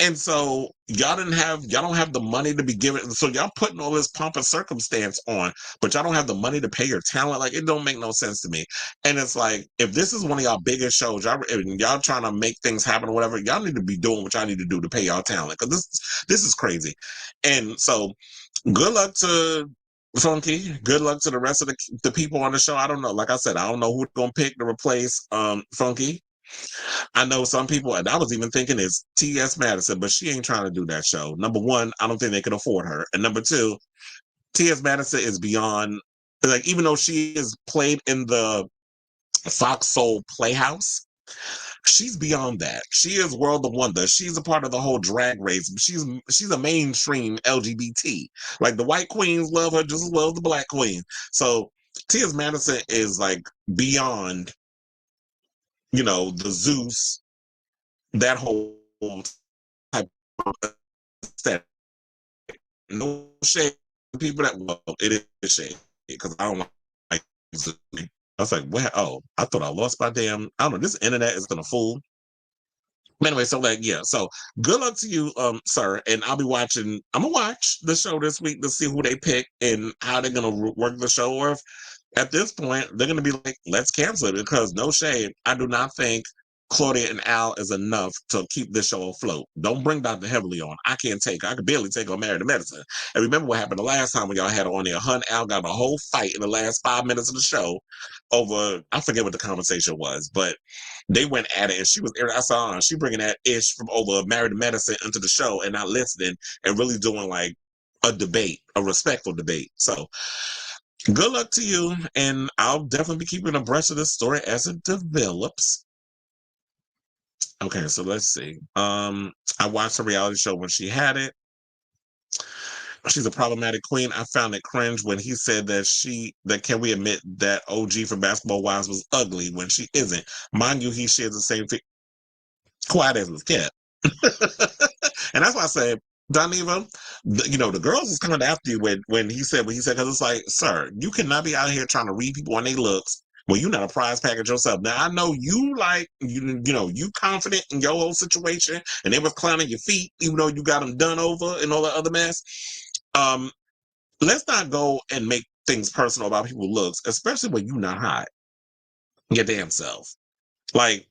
And so y'all don't have the money to be giving. So y'all putting all this pomp and circumstance on, but y'all don't have the money to pay your talent. Like, it don't make no sense to me. And it's like, if this is one of y'all biggest shows, y'all trying to make things happen or whatever, y'all need to be doing what y'all need to do to pay y'all talent. Because this is crazy. And so good luck to Funky. Good luck to the rest of the people on the show. I don't know. Like I said, I don't know who's gonna pick to replace Funky. I know some people, and I was even thinking it's T.S. Madison, but she ain't trying to do that show. Number one, I don't think they can afford her. And number two, T.S. Madison is beyond, like, even though she is played in the Fox Soul Playhouse, she's beyond that. She is World of Wonder. She's a part of the whole drag race. She's a mainstream LGBT. Like the white queens love her just as well as the black queen. So T.S. Madison is like beyond, the Zeus, that whole type of aesthetic. No shade to people that, well, it is shade because I don't like Zeus. I was like, well, oh, I thought I lost my damn, I don't know, this internet is gonna fool. Anyway, so like, yeah, so good luck to you, sir. And I'm gonna watch the show this week to see who they pick and how they're gonna work the show. Or if at this point they're gonna be like, let's cancel it, because no shade, I do not think Claudia and Al is enough to keep this show afloat. Don't bring Dr. Heavily on. I could barely take on Married to Medicine. And remember what happened the last time when y'all had her on there. Her and Al got in a whole fight in the last 5 minutes of the show over, I forget what the conversation was, but they went at it, and she was, I saw her, she bringing that ish from over Married to Medicine into the show and not listening and really doing like a debate, a respectful debate. So good luck to you, and I'll definitely be keeping abreast of this story as it develops. Okay, so let's see. I watched a reality show when she had it. She's a problematic queen. I found it cringe when he said that can we admit that OG from Basketball Wives was ugly when she isn't. Mind you, he shares the same thing. Quiet as was kept. And that's why I said, Dineva, the girls is coming after you when he said what he said, because it's like, sir, you cannot be out here trying to read people on their looks when you're not a prize package yourself. Now I know you like you confident in your whole situation, and they was clowning your feet, even though you got them done over and all that other mess. Let's not go and make things personal about people's looks, especially when you're not hot your damn self. Like,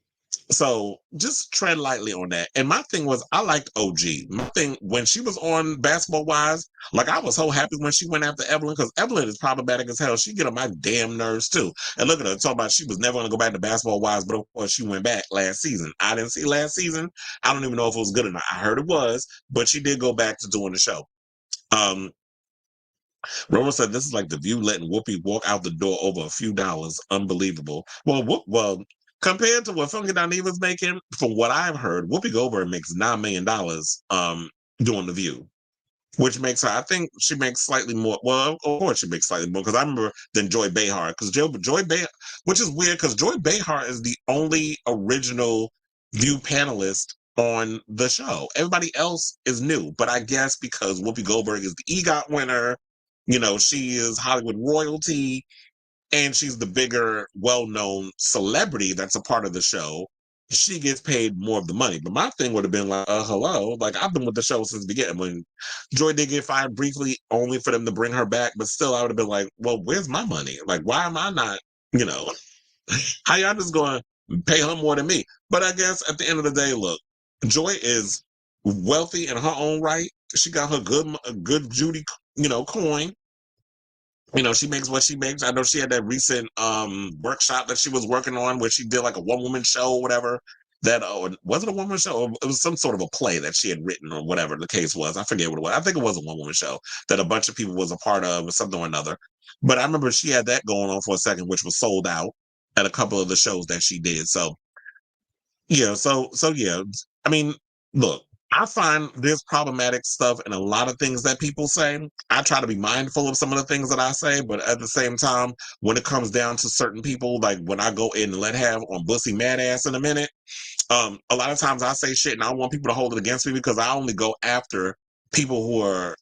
so just tread lightly on that. And my thing was, I liked OG. My thing, when she was on Basketball Wives, like, I was so happy when she went after Evelyn, because Evelyn is problematic as hell. She get on my damn nerves too. And look at her talking about she was never going to go back to Basketball Wives, but of course she went back last season. I didn't see last season. I don't even know if it was good or not. I heard it was, but she did go back to doing the show. Roma said this is like The View letting Whoopi walk out the door over a few dollars. Unbelievable. Well, compared to what Funky Dineva's making, from what I've heard, Whoopi Goldberg makes $9 million doing The View, which makes her, I think she makes slightly more. Well, of course she makes slightly more, because I remember than Joy Behar, because Joy Behar, which is weird because Joy Behar is the only original View panelist on the show. Everybody else is new, but I guess because Whoopi Goldberg is the EGOT winner, she is Hollywood royalty, and she's the bigger, well-known celebrity that's a part of the show. She gets paid more of the money. But my thing would have been like, hello, like, I've been with the show since the beginning. When Joy did get fired briefly, only for them to bring her back, but still, I would have been like, well, where's my money? Like, why am I not, how y'all just going to pay her more than me? But I guess at the end of the day, look, Joy is wealthy in her own right. She got her good Judy, coin. She makes what she makes. I know she had that recent workshop that she was working on where she did like a one-woman show or whatever. That was it a one-woman show? Or it was some sort of a play that she had written, or whatever the case was. I forget what it was. I think it was a one-woman show that a bunch of people was a part of, or something or another. But I remember she had that going on for a second, which was sold out at a couple of the shows that she did. So yeah, so yeah. I mean, look, I find there's problematic stuff in a lot of things that people say. I try to be mindful of some of the things that I say, but at the same time, when it comes down to certain people, like when I go in and let have on Bussy MadAzz in a minute, a lot of times I say shit and I want people to hold it against me, because I only go after people who are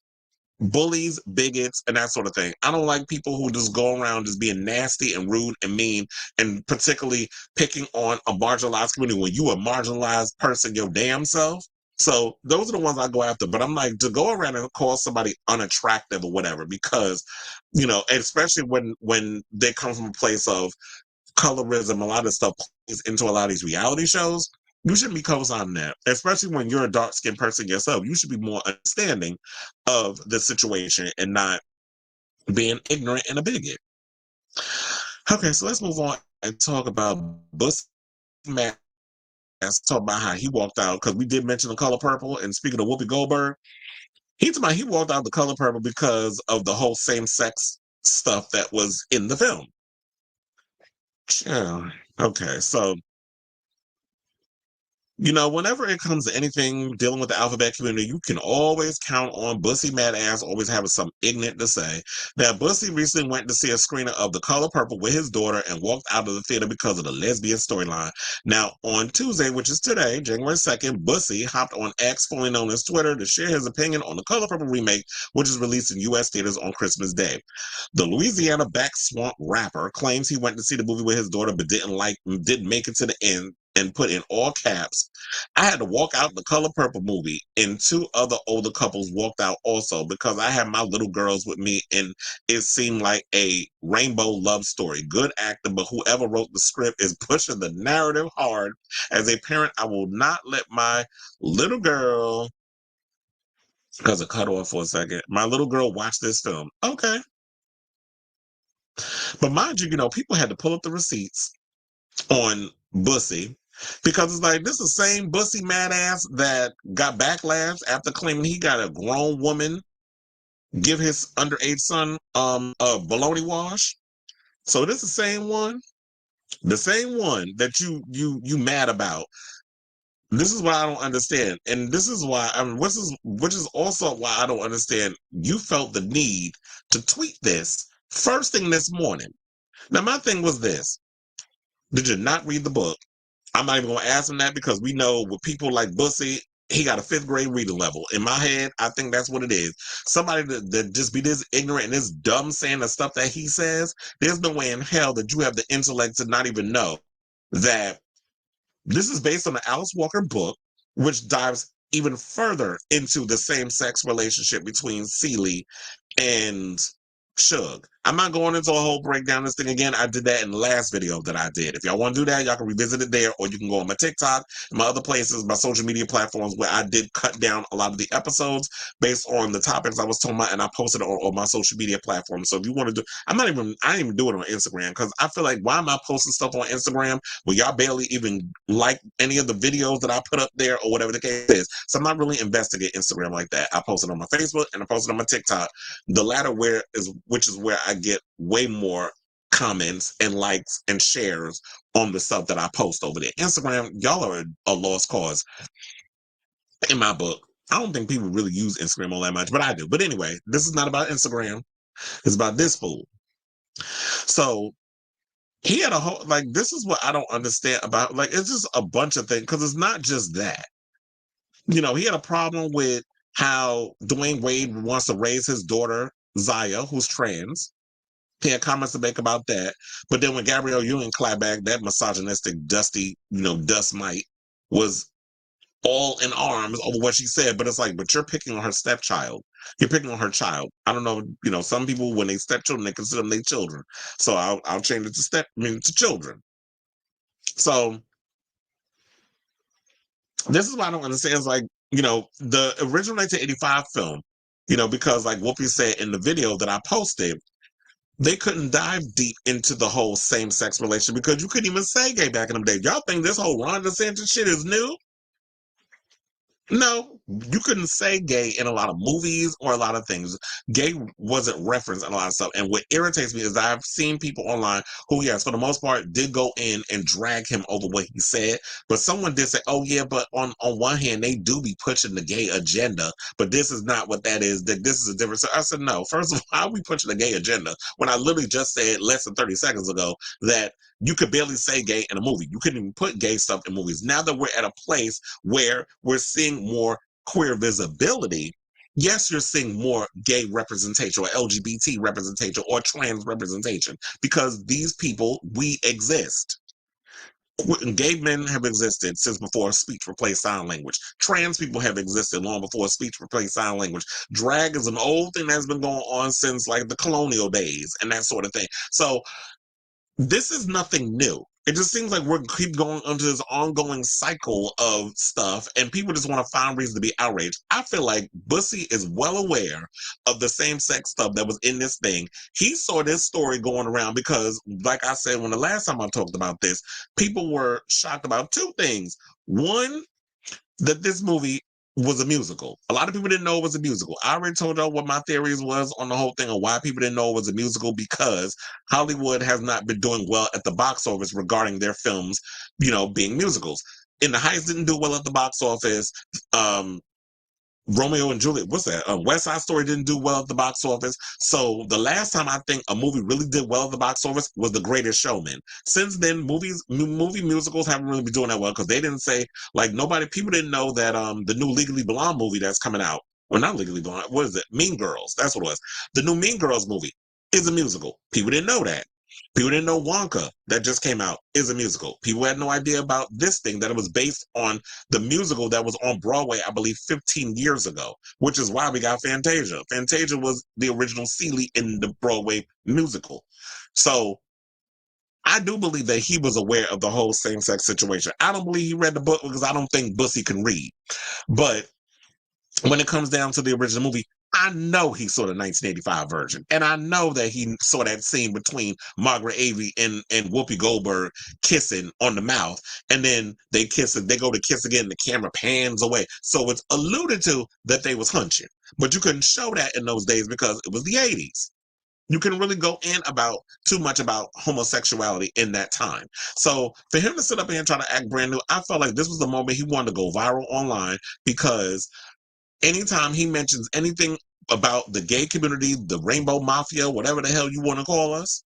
bullies, bigots, and that sort of thing. I don't like people who just go around just being nasty and rude and mean, and particularly picking on a marginalized community when you a marginalized person your damn self. So those are the ones I go after. But I'm like, to go around and call somebody unattractive or whatever, because, especially when they come from a place of colorism, a lot of stuff plays into a lot of these reality shows. You shouldn't be co-signing that, especially when you're a dark-skinned person yourself. You should be more understanding of the situation and not being ignorant and a bigot. Okay, so let's move on and talk about Bussy Matt. Talk about how he walked out, because we did mention The Color Purple. And speaking of Whoopi Goldberg, he walked out The Color Purple because of the whole same-sex stuff that was in the film. Yeah. Okay, so Whenever it comes to anything dealing with the alphabet community, you can always count on Bussy MadAzz always having something ignorant to say. Now, Bussy recently went to see a screening of The Color Purple with his daughter and walked out of the theater because of the lesbian storyline. Now, on Tuesday, which is today, January 2nd, Bussy hopped on X, formerly known as Twitter, to share his opinion on The Color Purple remake, which is released in U.S. theaters on Christmas Day. The Louisiana back swamp rapper claims he went to see the movie with his daughter but didn't make it to the end, and put in all caps, "I had to walk out the Color Purple movie, and two other older couples walked out also because I had my little girls with me, and it seemed like a rainbow love story. Good acting, but whoever wrote the script is pushing the narrative hard. As a parent, I will not let my little girl," because it cut off for a second, "my little girl watch this film." Okay. But mind you, people had to pull up the receipts on Bussy because it's like this is the same Bussy MadAzz that got backlash after claiming he got a grown woman give his underage son a baloney wash. So this is the same one that you mad about. This is what I don't understand, and this is why which is also why I don't understand. You felt the need to tweet this first thing this morning. Now my thing was this: did you not read the book? I'm not even going to ask him that because we know with people like Bussy, he got a fifth grade reading level. In my head, I think that's what it is. Somebody that just be this ignorant and this dumb saying the stuff that he says, there's no way in hell that you have the intellect to not even know that this is based on the Alice Walker book, which dives even further into the same-sex relationship between Celie and Suge. I'm not going into a whole breakdown of this thing again. I did that in the last video that I did. If y'all want to do that, y'all can revisit it there, or you can go on my TikTok and my other places, my social media platforms, where I did cut down a lot of the episodes based on the topics I was talking about, and I posted it on my social media platforms. So if you want to do, I didn't even do it on Instagram because I feel like, why am I posting stuff on Instagram where y'all barely even like any of the videos that I put up there or whatever the case is? So I'm not really investigating Instagram like that. I posted on my Facebook and I posted on my TikTok. The latter which is where I get way more comments and likes and shares on the stuff that I post over there. Instagram, y'all are a lost cause in my book. I don't think people really use Instagram all that much, but I do. But anyway, this is not about Instagram. It's about this fool. So he had a whole, this is what I don't understand about, it's just a bunch of things, because it's not just that. He had a problem with how Dwayne Wade wants to raise his daughter, Zaya, who's trans. He had comments to make about that. But then when Gabrielle Union clapped back, that misogynistic, dusty, dust mite was all in arms over what she said. But it's like, but you're picking on her stepchild. You're picking on her child. I don't know, some people, when they stepchildren, they consider them their children. So I'll change it to children. So this is what I don't understand. It's like, the original 1985 film, because like Whoopi said in the video that I posted, they couldn't dive deep into the whole same-sex relationship because you couldn't even say gay back in the day. Y'all think this whole Ron DeSantis shit is new? No, you couldn't say gay in a lot of movies or a lot of things. Gay wasn't referenced in a lot of stuff. And what irritates me is I've seen people online who, yes, for the most part, did go in and drag him over what he said. But someone did say, oh, yeah, but on one hand, they do be pushing the gay agenda. But this is not what that is. That this is a different. So I said, no, first of all, how are we pushing the gay agenda when I literally just said less than 30 seconds ago that you could barely say gay in a movie. You couldn't even put gay stuff in movies. Now that we're at a place where we're seeing more queer visibility, yes, you're seeing more gay representation or LGBT representation or trans representation because these people, we exist. Gay men have existed since before speech replaced sign language. Trans people have existed long before speech replaced sign language. Drag is an old thing that's been going on since like the colonial days and that sort of thing. So this is nothing new. It just seems like we're keep going into this ongoing cycle of stuff, and people just want to find reason to be outraged. I feel like Bussy is well aware of the same-sex stuff that was in this thing. He saw this story going around because, like I said, when the last time I talked about this, people were shocked about two things. One, that this movie was a musical. A lot of people didn't know it was a musical. I already told y'all what my theories was on the whole thing of why people didn't know it was a musical, because Hollywood has not been doing well at the box office regarding their films, being musicals. In the Heights didn't do well at the box office. Romeo and Juliet, what's that? West Side Story didn't do well at the box office. So the last time I think a movie really did well at the box office was The Greatest Showman. Since then, movie musicals haven't really been doing that well because they didn't say, like, people didn't know that the new Legally Blonde movie that's coming out, or not Legally Blonde, what is it? Mean Girls, that's what it was. The new Mean Girls movie is a musical. People didn't know that. People didn't know Wonka that just came out is a musical. People had no idea about this thing, that it was based on the musical that was on Broadway, I believe, 15 years ago, which is why we got Fantasia. Fantasia was the original Celie in the Broadway musical. So I do believe that he was aware of the whole same-sex situation. I don't believe he read the book because I don't think Bussy can read. But when it comes down to the original movie, I know he saw the 1985 version. And I know that he saw that scene between Margaret Avery and Whoopi Goldberg kissing on the mouth. And then they kiss and they go to kiss again. The camera pans away. So it's alluded to that they was hunching. But you couldn't show that in those days because it was the 80s. You couldn't really go in about too much about homosexuality in that time. So for him to sit up here and try to act brand new, I felt like this was the moment he wanted to go viral online because anytime he mentions anything about the gay community, the rainbow mafia, whatever the hell you want to call us,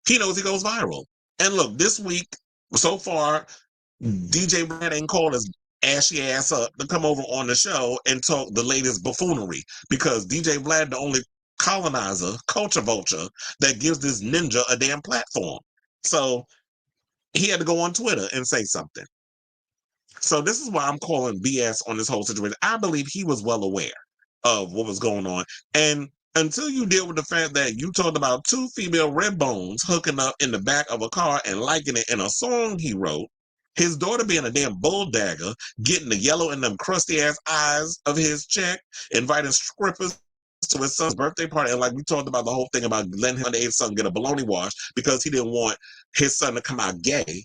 he knows he goes viral. And look, this week, so far, DJ Brad ain't called his ashy ass up to come over on the show and talk the latest buffoonery because DJ Vlad, the only colonizer, culture vulture, that gives this ninja a damn platform. So he had to go on Twitter and say something. So this is why I'm calling BS on this whole situation. I believe he was well aware of what was going on. And until you deal with the fact that you talked about two female red bones hooking up in the back of a car and liking it in a song he wrote, his daughter being a damn bulldagger, getting the yellow in them crusty ass eyes of his check, inviting strippers to his son's birthday party. And like we talked about the whole thing about letting his underage son get a baloney wash because he didn't want his son to come out gay.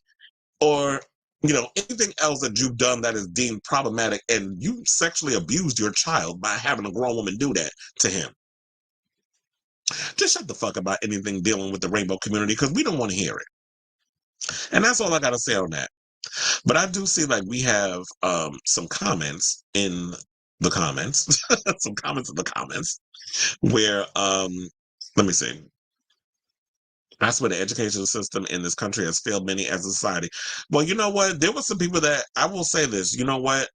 Or anything else that you've done that is deemed problematic, and you sexually abused your child by having a grown woman do that to him. Just shut the fuck about anything dealing with the rainbow community because we don't want to hear it. And that's all I got to say on that. But I do see like we have some comments in the comments, some comments in the comments where, let me see. That's where the educational system in this country has failed many as a society. Well, you know what? There were some people that, I will say this, you know what?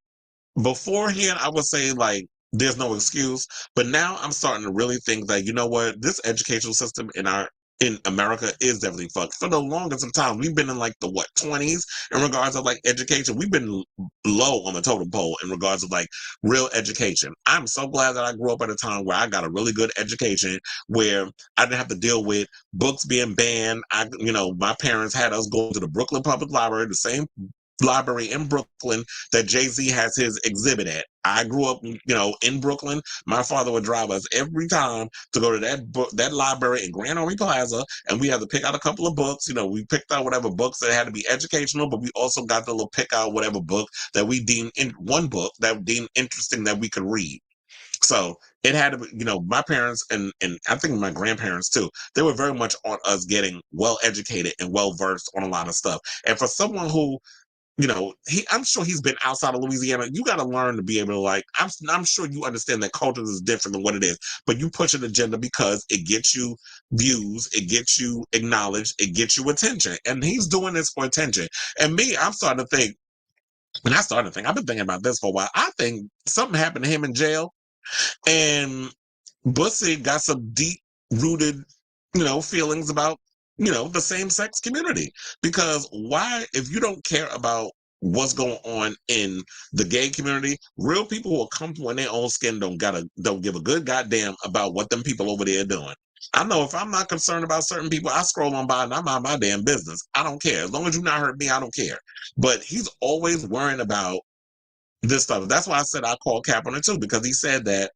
Beforehand, I would say like, there's no excuse. But now I'm starting to really think that, you know what? This educational system in America is definitely fucked. For the longest of time, we've been in like the 20s in regards of like education. We've been low on the totem pole in regards of like real education. I'm so glad that I grew up at a time where I got a really good education, where I didn't have to deal with books being banned. My parents had us go to the Brooklyn Public Library, the same library in Brooklyn that Jay-Z has his exhibit at. I grew up, in Brooklyn. My father would drive us every time to go to that library in Grand Army Plaza, and we had to pick out a couple of books. We picked out whatever books that had to be educational, but we also got to pick out whatever book that we deemed one book that we deemed interesting that we could read. So it had to be, my parents and I think my grandparents too, they were very much on us getting well educated and well versed on a lot of stuff. And for someone who I'm sure he's been outside of Louisiana. You got to learn to be able to I'm sure you understand that culture is different than what it is, but you push an agenda because it gets you views, it gets you acknowledged, it gets you attention. And he's doing this for attention. And me, I'm starting to think, I've been thinking about this for a while. I think something happened to him in jail, and Bussy got some deep rooted, feelings about, the same sex community. Because why, if you don't care about what's going on in the gay community, real people who are comfortable in their own skin don't give a good goddamn about what them people over there are doing. I know if I'm not concerned about certain people, I scroll on by and I'm out my damn business. I don't care. As long as you not hurt me, I don't care. But he's always worrying about this stuff. That's why I said I called Cap on it too, because he said that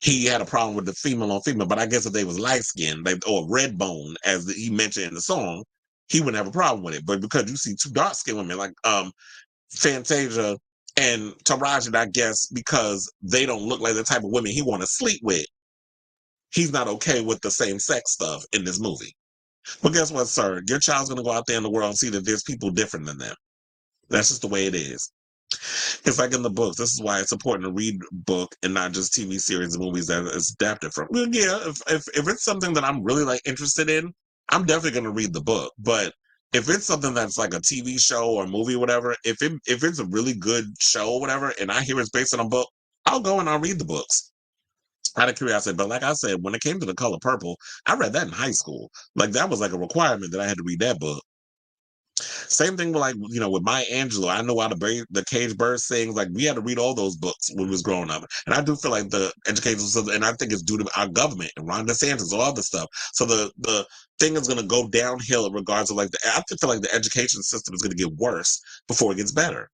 he had a problem with the female on female, but I guess if they was light skinned or red bone, as he mentioned in the song, he wouldn't have a problem with it. But because you see two dark skinned women like Fantasia and Taraji, I guess because they don't look like the type of women he want to sleep with, he's not okay with the same sex stuff in this movie. But guess what, sir? Your child's gonna go out there in the world and see that there's people different than them. That's just the way it is. It's like in the books. This is why it's important to read book and not just TV series and movies that it's adapted from. Well, yeah, if it's something that I'm really like interested in, I'm definitely gonna read the book. But if it's something that's like a TV show or movie or whatever, if it's a really good show or whatever, and I hear it's based on a book, I'll go and I'll read the books out of curiosity. But like I said, when it came to The Color Purple, I read that in high school. Like that was like a requirement that I had to read that book. Same thing with like, with Maya Angelou. I know how to break the cage bird sings. Like we had to read all those books when we was growing up. And I do feel like the education system, and I think it's due to our government and Ron DeSantis, all other stuff. So the thing is gonna go downhill in regards to like I feel like the education system is gonna get worse before it gets better.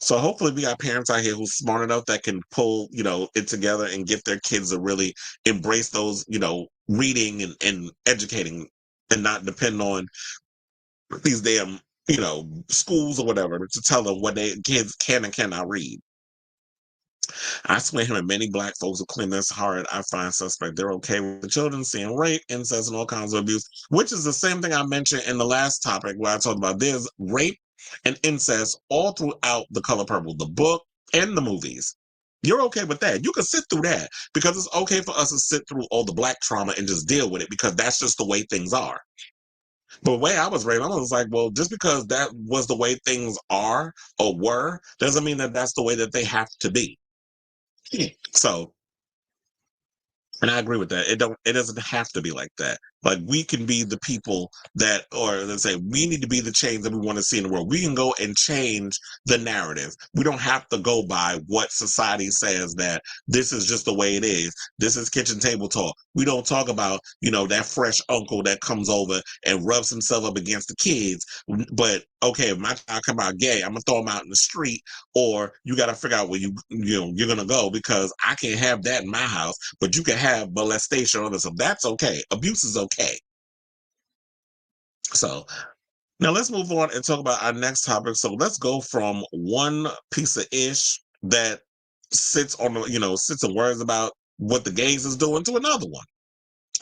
So hopefully we got parents out here who's smart enough that can pull, it together and get their kids to really embrace those, reading and educating and not depend on these damn, schools or whatever to tell them what they kids can and cannot read. I swear him and many black folks who claim this hard, I find suspect. They're okay with the children seeing rape, incest, and all kinds of abuse, which is the same thing I mentioned in the last topic where I talked about there's rape and incest all throughout The Color Purple, the book and the movies. You're okay with that. You can sit through that because it's okay for us to sit through all the black trauma and just deal with it because that's just the way things are. But the way I was raised, I was like, well, just because that was the way things are or were, doesn't mean that that's the way that they have to be. So, and I agree with that. It doesn't have to be like that. Like we can be the people that, or let's say we need to be the change that we want to see in the world. We can go and change the narrative. We don't have to go by what society says that this is just the way it is. This is kitchen table talk. We don't talk about, that fresh uncle that comes over and rubs himself up against the kids. But okay, if my child come out gay, I'm gonna throw him out in the street, or you got to figure out where you're gonna go because I can't have that in my house, but you can have molestation or other stuff. That's okay. Abuse is okay. So now let's move on and talk about our next topic. So let's go from one piece of ish that sits on sits and worries about what the gays is doing to another one.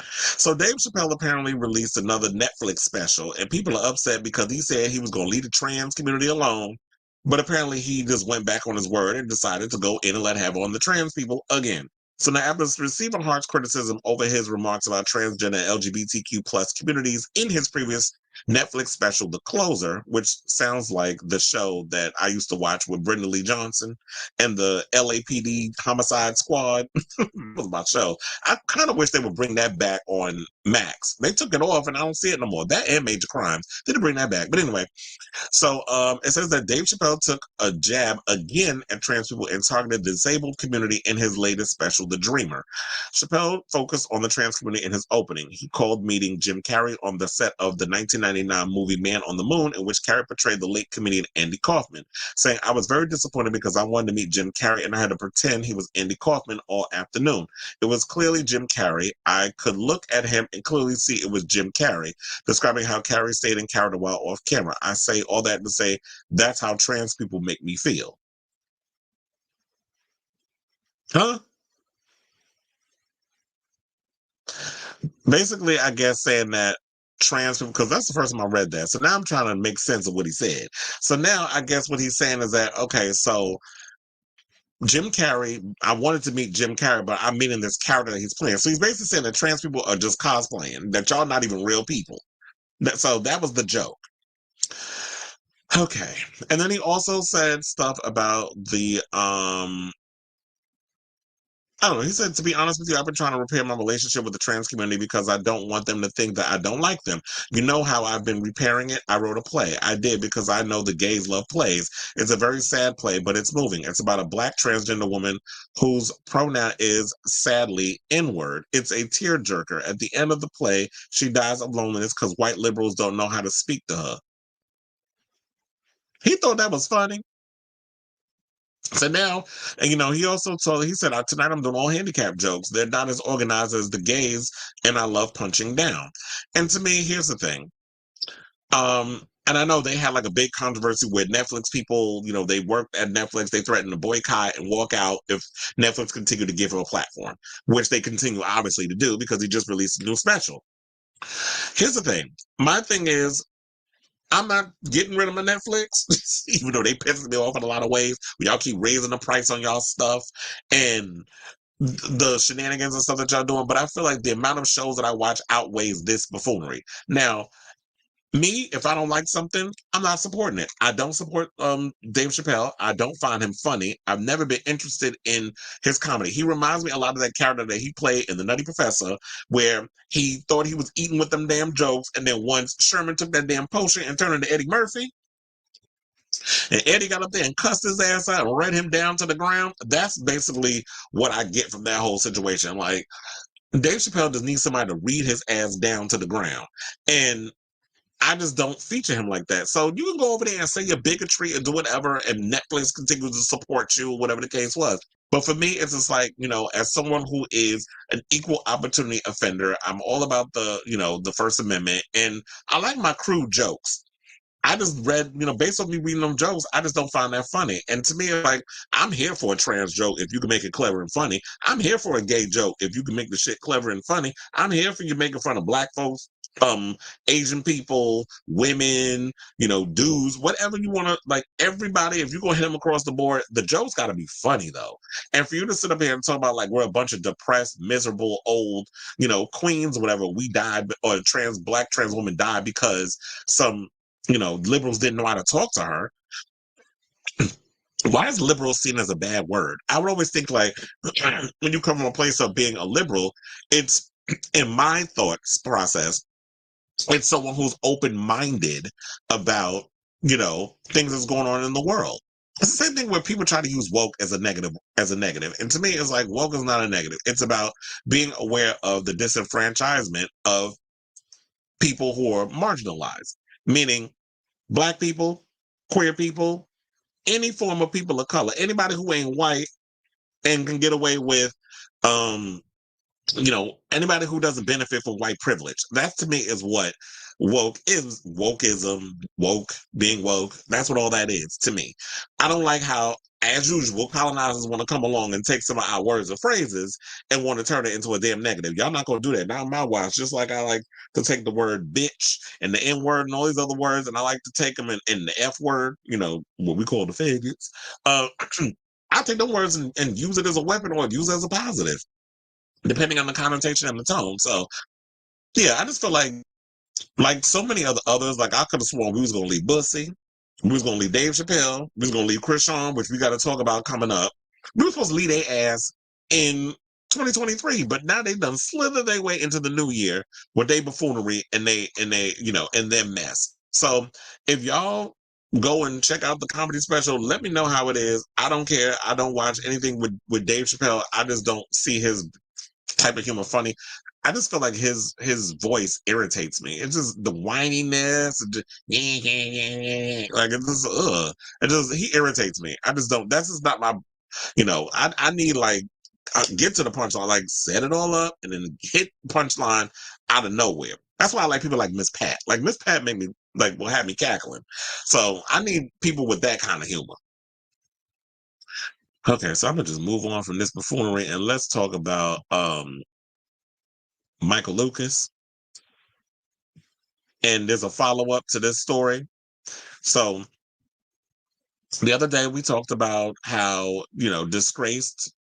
So Dave Chappelle apparently released another Netflix special, and people are upset because he said he was going to leave the trans community alone, but apparently he just went back on his word and decided to go in and let have on the trans people again. So now, after receiving harsh criticism over his remarks about transgender and LGBTQ plus communities in his previous Netflix special, The Closer, which sounds like the show that I used to watch with Brenda Lee Johnson and the LAPD Homicide Squad, that was my show. I kind of wish they would bring that back on Max. They took it off and I don't see it no more. That and Major Crimes. They didn't bring that back. But anyway, so it says that Dave Chappelle took a jab again at trans people and targeted the disabled community in his latest special, The Dreamer. Chappelle focused on the trans community in his opening. He called meeting Jim Carrey on the set of the 1999 movie Man on the Moon, in which Carrey portrayed the late comedian Andy Kaufman, saying, I was very disappointed because I wanted to meet Jim Carrey and I had to pretend he was Andy Kaufman all afternoon. It was clearly Jim Carrey. I could look at him and clearly see it was Jim Carrey, describing how Carrey stayed in character while off camera. I say all that to say that's how trans people make me feel. Huh? Basically, I guess saying that trans people, because that's the first time I read that. So now I'm trying to make sense of what he said. So now I guess what he's saying is that, okay, so Jim Carrey, I wanted to meet Jim Carrey, but I'm meeting this character that he's playing. So he's basically saying that trans people are just cosplaying, that y'all not even real people. So that was the joke. Okay. And then he also said stuff about the I don't know. He said, to be honest with you, I've been trying to repair my relationship with the trans community because I don't want them to think that I don't like them. You know how I've been repairing it? I wrote a play. I did because I know the gays love plays. It's a very sad play, but it's moving. It's about a black transgender woman whose pronoun is sadly N-word. It's a tearjerker. At the end of the play, she dies of loneliness because white liberals don't know how to speak to her. He thought that was funny. So now, and he also told, he said, tonight I'm doing all handicap jokes. They're not as organized as the gays, and I love punching down. And to me, here's the thing. And I know they had like a big controversy with Netflix people, they worked at Netflix, they threatened to boycott and walk out if Netflix continued to give him a platform, which they continue obviously to do because he just released a new special. Here's the thing. My thing is, I'm not getting rid of my Netflix, even though they piss me off in a lot of ways. Y'all keep raising the price on y'all stuff and the shenanigans and stuff that y'all doing. But I feel like the amount of shows that I watch outweighs this buffoonery. Now, me, if I don't like something, I'm not supporting it. I don't support Dave Chappelle. I don't find him funny. I've never been interested in his comedy. He reminds me a lot of that character that he played in The Nutty Professor, where he thought he was eating with them damn jokes, and then once Sherman took that damn potion and turned into Eddie Murphy, and Eddie got up there and cussed his ass out and ran him down to the ground. That's basically what I get from that whole situation. Like, Dave Chappelle just needs somebody to read his ass down to the ground. And I just don't feature him like that. So you can go over there and say your bigotry and do whatever, and Netflix continues to support you, whatever the case was. But for me, it's just like, as someone who is an equal opportunity offender, I'm all about the First Amendment, and I like my crude jokes. I just read, based on me reading them jokes, I just don't find that funny. And to me, it's like, I'm here for a trans joke if you can make it clever and funny. I'm here for a gay joke if you can make the shit clever and funny. I'm here for you making fun of black folks, Asian people, women, dudes, whatever you want to, like, everybody. If you're going to hit them across the board, the joke's got to be funny, though. And for you to sit up here and talk about, like, we're a bunch of depressed, miserable, old, queens or whatever, we died, or black trans woman died because some liberals didn't know how to talk to her. Why is liberal seen as a bad word? I would always think, like, when you come from a place of being a liberal, it's, in my thoughts process, it's someone who's open-minded about, things that's going on in the world. It's the same thing where people try to use woke as a negative. And to me, it's like, woke is not a negative. It's about being aware of the disenfranchisement of people who are marginalized, meaning black people, queer people, any form of people of color, anybody who ain't white and can get away with, anybody who doesn't benefit from white privilege. That to me is what woke is. Wokeism, being woke. That's what all that is to me. I don't like how, as usual, colonizers want to come along and take some of our words or phrases and want to turn it into a damn negative. Y'all not going to do that. Not on my watch. Just like I like to take the word bitch and the N word and all these other words, and I like to take them in the F word, what we call the faggots. I take them words and use it as a weapon or use it as a positive, depending on the connotation and the tone. So, yeah, I just feel like so many others, like I could have sworn we was going to leave Bussy. We was going to leave Dave Chappelle. We was going to leave Chrisean, which we got to talk about coming up. We were supposed to leave their ass in 2023, but now they've done slithered their way into the new year with their buffoonery and and their mess. So if y'all go and check out the comedy special, let me know how it is. I don't care. I don't watch anything with Dave Chappelle. I just don't see his type of humor funny. I just feel like his voice irritates me. It's just the whininess, like it's just he irritates me. I just don't. That's just not my. I need, like, get to the punchline, like set it all up and then hit punchline out of nowhere. That's why I like people like Miss Pat. Like Miss Pat make me will have me cackling. So I need people with that kind of humor. Okay, so I'm gonna just move on from this buffoonery and let's talk about Michael Lucas. And there's a follow-up to this story. So the other day we talked about how, disgraced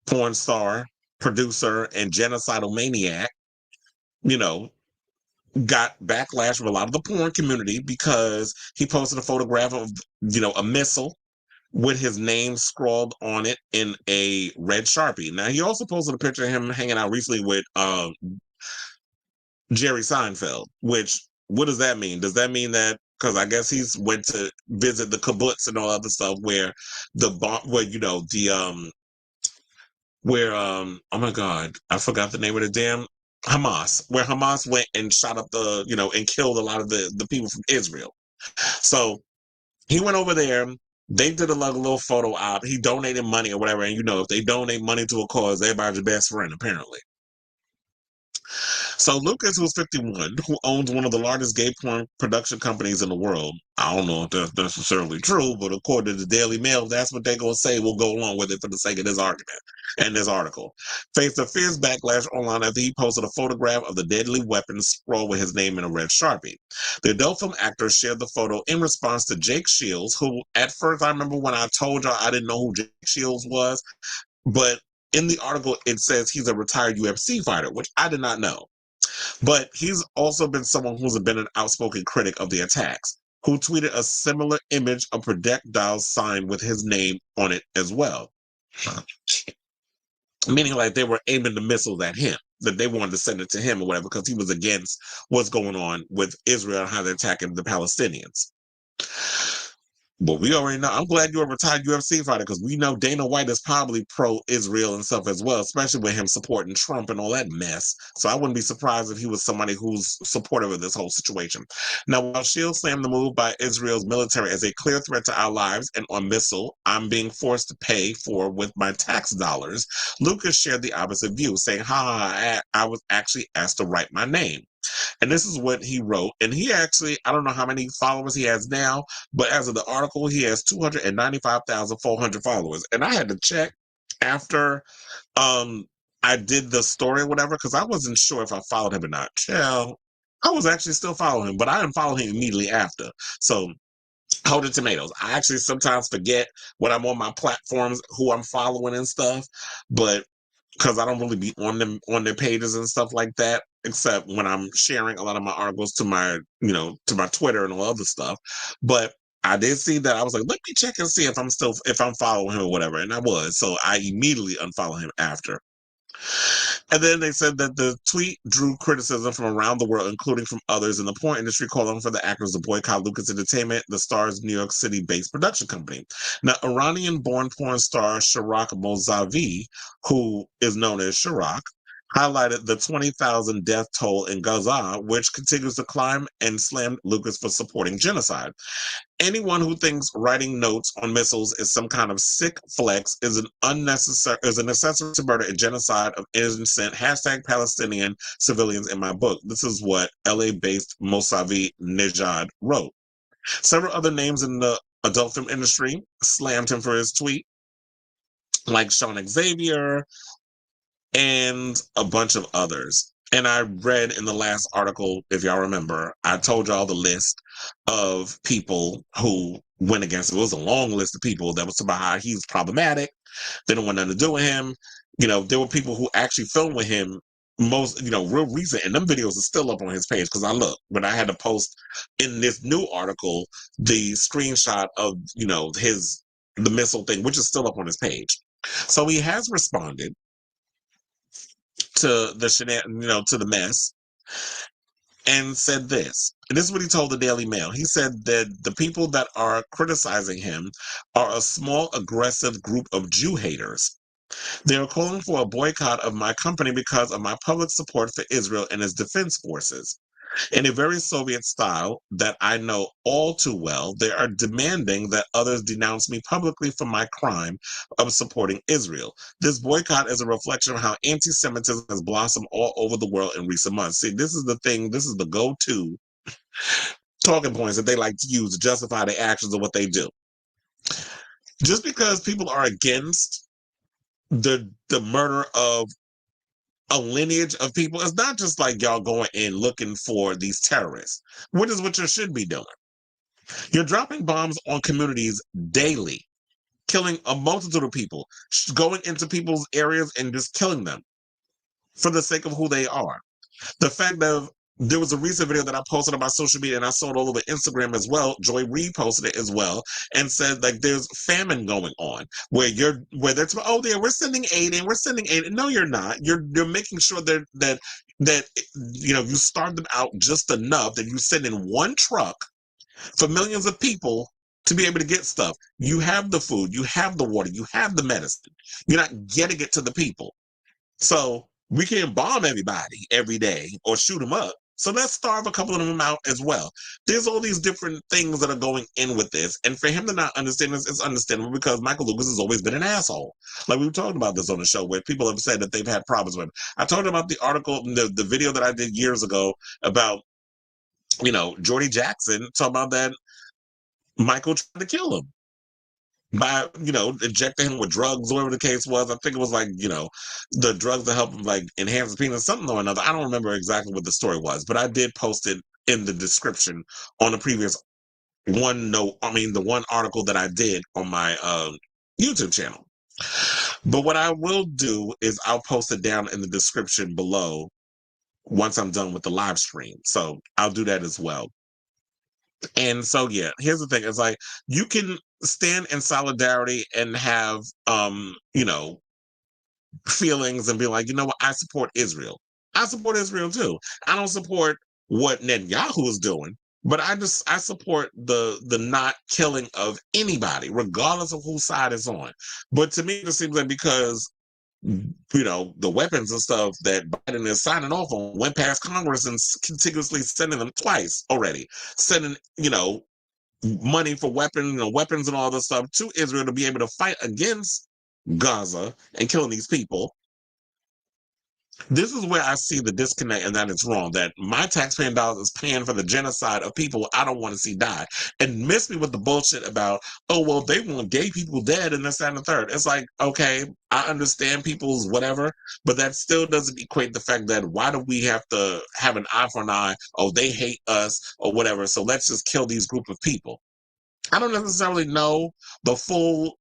porn star, producer, and genocidal maniac, got backlash from a lot of the porn community because he posted a photograph of, a missile with his name scrawled on it in a red Sharpie. Now, he also posted a picture of him hanging out recently with Jerry Seinfeld, which, what does that mean? Does that mean that, because I guess he's went to visit the kibbutz and all other stuff where oh my God, I forgot the name of the damn Hamas, where Hamas went and shot up and killed a lot of the people from Israel. So he went over there. They did a little photo op. He donated money or whatever. And if they donate money to a cause, everybody's your best friend, apparently. So Lucas, who's 51, who owns one of the largest gay porn production companies in the world, I don't know if that's necessarily true, but according to the Daily Mail, that's what they're going to say. We'll go along with it for the sake of this argument and this article. Faced a fierce backlash online after he posted a photograph of the deadly weapon scrawled with his name in a red Sharpie. The adult film actor shared the photo in response to Jake Shields, who at first, I remember when I told y'all I didn't know who Jake Shields was, but in the article, it says he's a retired UFC fighter, which I did not know. But he's also been someone who's been an outspoken critic of the attacks, who tweeted a similar image of projectiles signed with his name on it as well. Meaning like they were aiming the missiles at him, that they wanted to send it to him or whatever, because he was against what's going on with Israel and how they're attacking the Palestinians. But we already know. I'm glad you're a retired UFC fighter, because we know Dana White is probably pro-Israel and stuff as well, especially with him supporting Trump and all that mess. So I wouldn't be surprised if he was somebody who's supportive of this whole situation. Now, while Shields slammed the move by Israel's military as a clear threat to our lives and on Missle, I'm being forced to pay for with my tax dollars, Lucas shared the opposite view, saying, I was actually asked to write my name. And this is what he wrote. And he actually, I don't know how many followers he has now, but as of the article, he has 295,400 followers. And I had to check after I did the story or whatever, because I wasn't sure if I followed him or not. Hell, I was actually still following him, but I didn't follow him immediately after. So hold the tomatoes. I actually sometimes forget when I'm on my platforms who I'm following and stuff, but because I don't really be on them on their pages and stuff like that, except when I'm sharing a lot of my articles to my, to my Twitter and all other stuff. But I did see that. I was like, let me check and see if I'm following him or whatever. And I was. So I immediately unfollowed him after. And then they said that the tweet drew criticism from around the world, including from others in the porn industry, calling for the actors to boycott Lucas Entertainment, the star's New York City-based production company. Now, Iranian-born porn star Sharak Mozavi, who is known as Sharak, highlighted the 20,000 death toll in Gaza, which continues to climb, and slammed Lucas for supporting genocide. Anyone who thinks writing notes on missiles is some kind of sick flex is an accessory to murder and genocide of innocent #Palestinian civilians in my book. This is what LA-based Mosavi Nejad wrote. Several other names in the adult film industry slammed him for his tweet, like Sean Xavier and a bunch of others. And I read in the last article, if y'all remember, I told y'all the list of people who went against him. It was a long list of people that was about how he's problematic. They don't want nothing to do with him. There were people who actually filmed with him real recent, and them videos are still up on his page, because I look, but I had to post in this new article the screenshot of, the missile thing, which is still up on his page. So he has responded to the to the mess, and said this. And this is what he told the Daily Mail. He said that the people that are criticizing him are a small, aggressive group of Jew haters. They are calling for a boycott of my company because of my public support for Israel and its defense forces. In a very Soviet style that I know all too well, they are demanding that others denounce me publicly for my crime of supporting Israel. This boycott is a reflection of how anti-Semitism has blossomed all over the world in recent months. See, this is the thing, this is the go-to talking points that they like to use to justify their actions of what they do. Just because people are against the murder of a lineage of people, it's not just like y'all going in looking for these terrorists, which is what you should be doing. You're dropping bombs on communities daily, killing a multitude of people, going into people's areas and just killing them for the sake of who they are. The fact that there was a recent video that I posted on my social media, and I saw it all over Instagram as well. Joy reposted it as well and said, like, there's famine going on where they're we're sending aid in, we're sending aid in. No, you're not. You're making sure that you starve them out just enough that you send in one truck for millions of people to be able to get stuff. You have the food, you have the water, you have the medicine. You're not getting it to the people. So we can't bomb everybody every day or shoot them up. So let's starve a couple of them out as well. There's all these different things that are going in with this. And for him to not understand this is understandable because Michael Lucas has always been an asshole. Like we've talked about this on the show where people have said that they've had problems with him. I talked about the article, the video that I did years ago about, Jordy Jackson talking about that Michael tried to kill him by, injecting him with drugs, whatever the case was. I think it was like, the drugs that help him like enhance his penis, something or another. I don't remember exactly what the story was, but I did post it in the description on the previous the one article that I did on my YouTube channel. But what I will do is I'll post it down in the description below once I'm done with the live stream. So I'll do that as well. And so, yeah, here's the thing. It's like you can stand in solidarity and have, feelings and be like, you know what? I support Israel. I support Israel too. I don't support what Netanyahu is doing, but I support the not killing of anybody, regardless of whose side it's on. But to me, it seems like because the weapons and stuff that Biden is signing off on went past Congress and continuously sending them twice already, sending, money for weapons and all this stuff to Israel to be able to fight against Gaza and killing these people. This is where I see the disconnect and that it's wrong, that my taxpaying dollars is paying for the genocide of people I don't want to see die. And miss me with the bullshit about, oh, well, they want gay people dead and this, that, and the third. It's like, okay, I understand people's whatever, but that still doesn't equate the fact that why do we have to have an eye for an eye? Oh, they hate us or whatever, so let's just kill these group of people. I don't necessarily know the full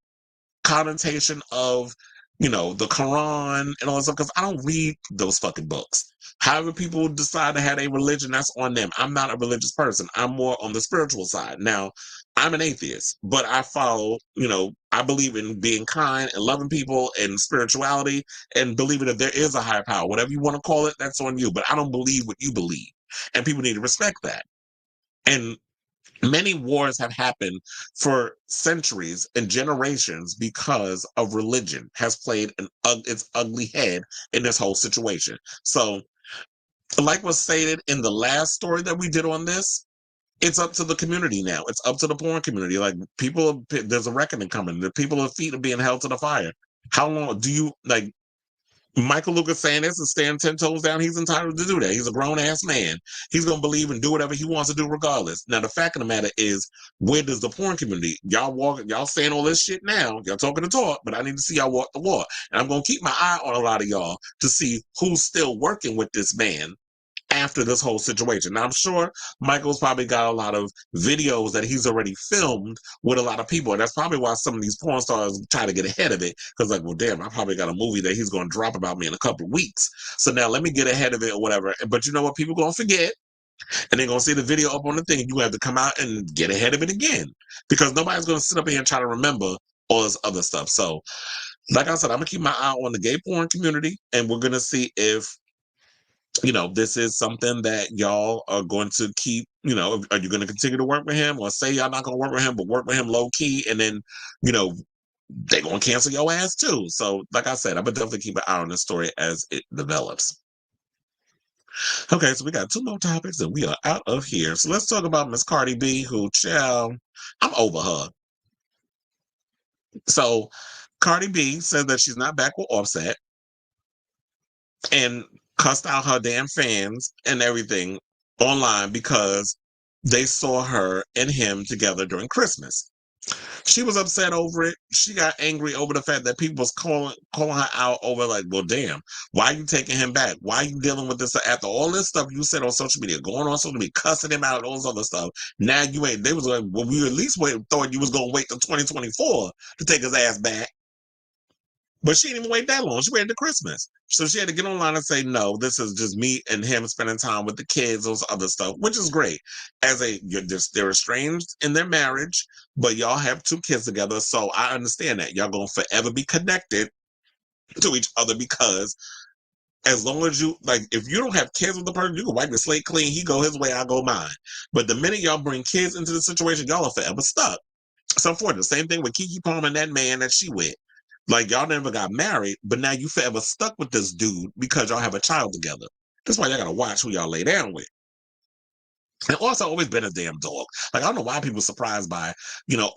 connotation of the Quran and all that stuff because I don't read those fucking books. However people decide to have a religion, that's on them. I'm not a religious person. I'm more on the spiritual side. Now, I'm an atheist, but I follow, I believe in being kind and loving people and spirituality and believing that there is a higher power. Whatever you want to call it, that's on you. But I don't believe what you believe. And people need to respect that. And many wars have happened for centuries and generations because of religion has played its ugly head in this whole situation. So, like was stated in the last story that we did on this, it's up to the community now. It's up to the porn community. Like there's a reckoning coming. The people's feet are being held to the fire. How long do you like? Michael Lucas saying this and staying 10 toes down, he's entitled to do that. He's a grown-ass man. He's going to believe and do whatever he wants to do regardless. Now, the fact of the matter is, where does the porn community, y'all saying all this shit now, y'all talking the talk, but I need to see y'all walk the walk. And I'm going to keep my eye on a lot of y'all to see who's still working with this man after this whole situation. Now, I'm sure Michael's probably got a lot of videos that he's already filmed with a lot of people. And that's probably why some of these porn stars try to get ahead of it. Because like, well, damn, I probably got a movie that he's going to drop about me in a couple of weeks. So now let me get ahead of it or whatever. But you know what? People going to forget. And they're going to see the video up on the thing. And you have to come out and get ahead of it again. Because nobody's going to sit up here and try to remember all this other stuff. So, like I said, I'm going to keep my eye on the gay porn community. And we're going to see if this is something that y'all are going to keep, are you going to continue to work with him or say y'all not going to work with him, but work with him low key and then, they're going to cancel your ass too. So like I said, I'm going to definitely keep an eye on this story as it develops. Okay, so we got 2 more topics and we are out of here. So let's talk about Miss Cardi B, who, child, I'm over her. So Cardi B says that she's not back with Offset and cussed out her damn fans and everything online because they saw her and him together during Christmas. She was upset over it. She got angry over the fact that people was calling her out over like, well, damn, why are you taking him back? Why are you dealing with this after all this stuff you said on social media, going on social media, cussing him out, all this other stuff? Now you ain't. They was like, well, we at least thought you was gonna wait till 2024 to take his ass back. But she didn't even wait that long. She waited to Christmas. So she had to get online and say, no, this is just me and him spending time with the kids, those other stuff, which is great. They're estranged in their marriage, but y'all have 2 kids together. So I understand that. Y'all going to forever be connected to each other because as long as you, like, if you don't have kids with the person, you can wipe the slate clean. He go his way, I go mine. But the minute y'all bring kids into the situation, y'all are forever stuck. So for the same thing with Keke Palmer and that man that she with. Like, y'all never got married, but now you forever stuck with this dude because y'all have a child together. That's why y'all gotta watch who y'all lay down with. And Offset always been a damn dog. Like, I don't know why people surprised by,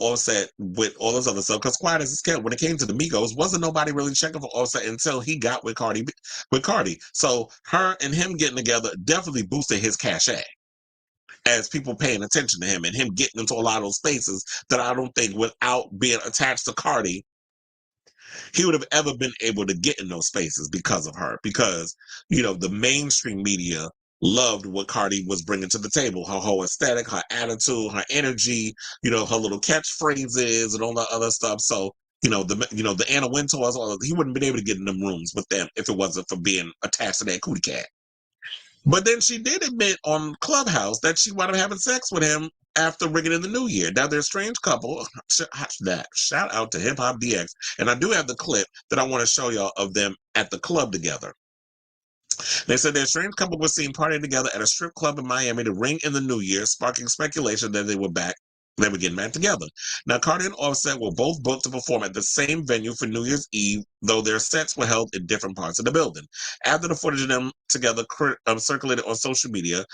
Offset with all this other stuff. Because quiet as it's kept, when it came to the Migos, wasn't nobody really checking for Offset until he got with Cardi. So her and him getting together definitely boosted his cachet as people paying attention to him and him getting into a lot of those spaces that I don't think, without being attached to Cardi, he would have ever been able to get in those spaces because of her. Because, the mainstream media loved what Cardi was bringing to the table, her whole aesthetic, her attitude, her energy, her little catchphrases and all that other stuff. So, the Anna Wintours, he wouldn't have been able to get in them rooms with them if it wasn't for being attached to that cootie cat. But then she did admit on Clubhouse that she wound up having sex with him after Rigging in the New Year. Now, they're a strange couple. Shout out to Hip Hop DX. And I do have the clip that I want to show y'all of them at the club together. They said their strange couple was seen partying together at a strip club in Miami to ring in the New Year, sparking speculation that they were getting back together. Now, Cardi and Offset were both booked to perform at the same venue for New Year's Eve, though their sets were held in different parts of the building. After the footage of them together circulated on social media,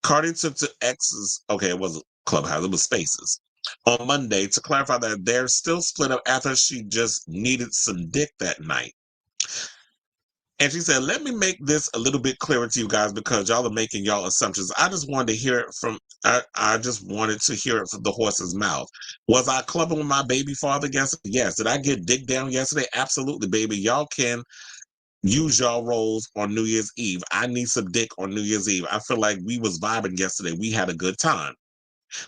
Cardi took to X's, okay, it wasn't Clubhouse, it was Spaces, on Monday to clarify that they're still split up after she just needed some dick that night. And she said, let me make this a little bit clearer to you guys because y'all are making y'all assumptions. I just wanted to hear it from the horse's mouth. Was I clubbing with my baby father yesterday? Yes. Did I get dick down yesterday? Absolutely, baby. Y'all can use y'all roles on New Year's Eve. I need some dick on New Year's Eve. I feel like we was vibing yesterday. We had a good time.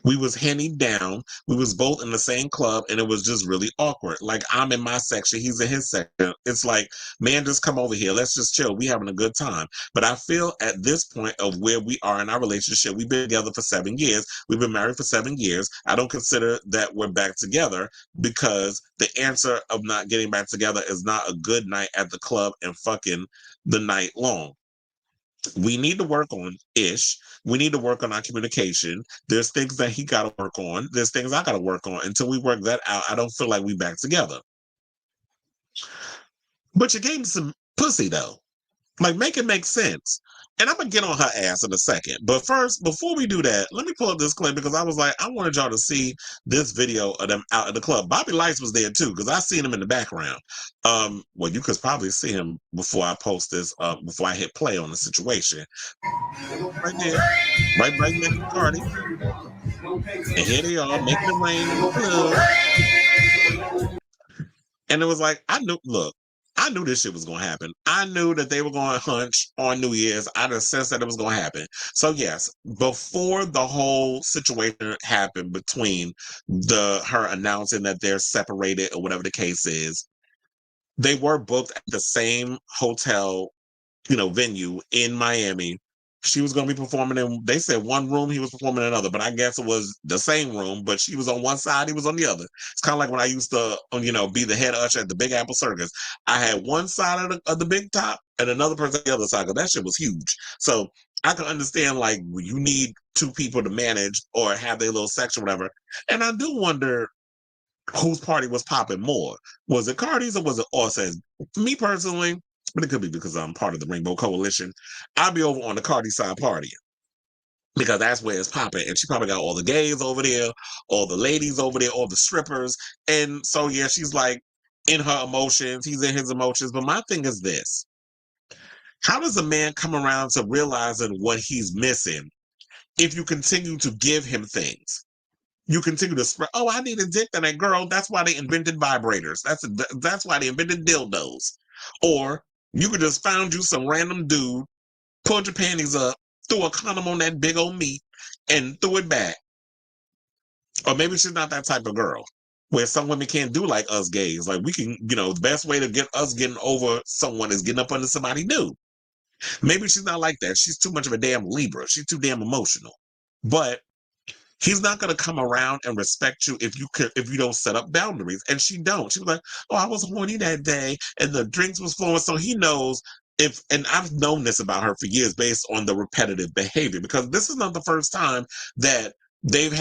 We was henny down. We was both in the same club, and it was just really awkward. Like, I'm in my section, he's in his section. It's like, man, just come over here. Let's just chill. We having a good time. But I feel at this point of where we are in our relationship, we've been together for 7 years. We've been married for 7 years. I don't consider that we're back together because the answer of not getting back together is not a good night at the club and fucking the night long. We need to work on ish. We need to work on our communication. There's things that he got to work on. There's things I got to work on. Until we work that out, I don't feel like we back together. But you gave me some pussy though. Like, make it make sense. And I'm gonna get on her ass in a second. But first, before we do that, let me pull up this clip because I was like, I wanted y'all to see this video of them out at the club. Bobby Lights was there too, because I seen him in the background. Well, you could probably see him before I post this, before I hit play on the situation. Right there. Right next to Cardi. And here they are making it rain in the club. And it was like, I knew this shit was going to happen. I knew that they were going to hunch on New Year's. I had a sense that it was going to happen. So yes, before the whole situation happened between her announcing that they're separated or whatever the case is, they were booked at the same hotel, venue in Miami. She was going to be performing in, they said one room, he was performing in another, but I guess it was the same room, but she was on one side, he was on the other. It's kind of like when I used to, be the head usher at the Big Apple Circus. I had one side of the big top and another person on the other side, because that shit was huge. So I can understand, like, you need two people to manage or have their little section, whatever. And I do wonder whose party was popping more. Was it Cardi's or was it Offset's? Me personally, but it could be because I'm part of the Rainbow Coalition, I'll be over on the Cardi side partying because that's where it's popping. And she probably got all the gays over there, all the ladies over there, all the strippers. And so, yeah, she's like in her emotions. He's in his emotions. But my thing is this. How does a man come around to realizing what he's missing if you continue to give him things? You continue to spread, oh, I need a dick and a girl. That's why they invented vibrators. That's why they invented dildos. Or you could just found you some random dude, pulled your panties up, threw a condom on that big old meat, and threw it back. Or maybe she's not that type of girl. Where some women can't do like us gays. Like, we can, the best way to get us getting over someone is getting up under somebody new. Maybe she's not like that. She's too much of a damn Libra. She's too damn emotional. But he's not going to come around and respect you if you don't set up boundaries. And she don't. She was like, oh, I was horny that day and the drinks was flowing. So he knows and I've known this about her for years based on the repetitive behavior, because this is not the first time that they've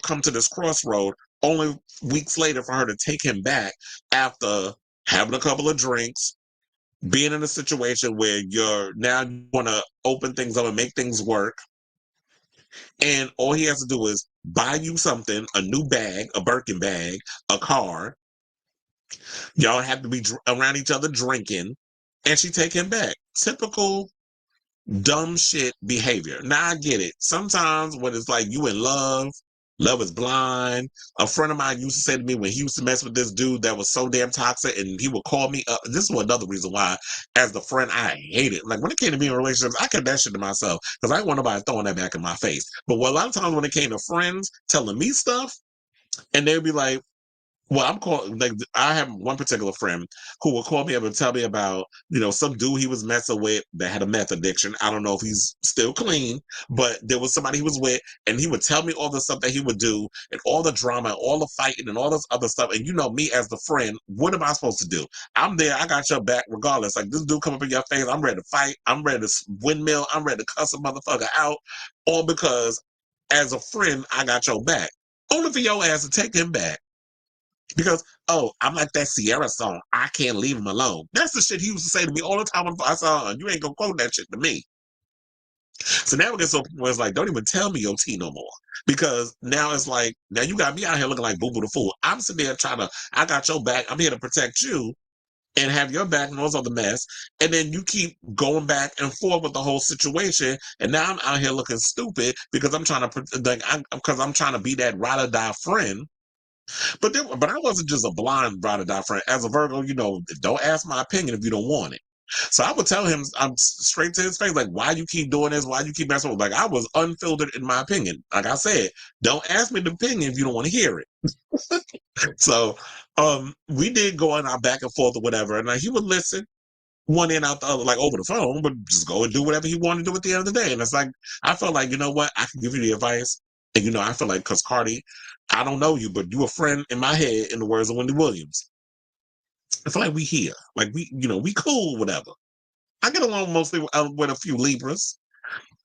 come to this crossroad only weeks later for her to take him back after having a couple of drinks, being in a situation where you want to open things up and make things work. And all he has to do is buy you something, a new bag, a Birkin bag, a car. Y'all have to be around each other drinking, and she take him back. Typical dumb shit behavior. Now I get it. Sometimes when it's like you in love, love is blind. A friend of mine used to say to me when he used to mess with this dude that was so damn toxic, and he would call me up. This was another reason why, as the friend, I hate it. Like when it came to being in relationships, I kept that shit to myself because I didn't want nobody throwing that back in my face. But a lot of times when it came to friends telling me stuff, and they'd be like, well, I'm calling, like, I have one particular friend who will call me up and tell me about, some dude he was messing with that had a meth addiction. I don't know if he's still clean, but there was somebody he was with, and he would tell me all the stuff that he would do, and all the drama, all the fighting, and all this other stuff. And me as the friend, what am I supposed to do? I'm there, I got your back regardless. Like, this dude come up in your face, I'm ready to fight, I'm ready to windmill, I'm ready to cuss a motherfucker out, all because as a friend, I got your back. Only for your ass to take him back. Because, oh, I'm like that Sierra song, I can't leave him alone. That's the shit he used to say to me all the time. I saw, you ain't gonna quote that shit to me. So now it gets so where it's like, don't even tell me your tea no more. Because now it's like, now you got me out here looking like Boo Boo the Fool. I'm sitting there I got your back, I'm here to protect you and have your back and all this other mess. And then you keep going back and forth with the whole situation. And now I'm out here looking stupid because I'm trying to be that ride or die friend. But I wasn't just a blind ride or die friend. As a Virgo, don't ask my opinion if you don't want it. So I would tell him, I'm straight to his face, like, why you keep doing this? Why you keep messing with? Like, I was unfiltered in my opinion. Like I said, don't ask me the opinion if you don't want to hear it. So, we did go on our back and forth or whatever, and he would listen one end out the other, like over the phone, but just go and do whatever he wanted to do at the end of the day. And it's like, I felt like, you know what? I can give you the advice. And, I feel like, because Cardi, I don't know you, but you a friend in my head, in the words of Wendy Williams. I feel like we here. Like, we cool, whatever. I get along mostly with a few Libras,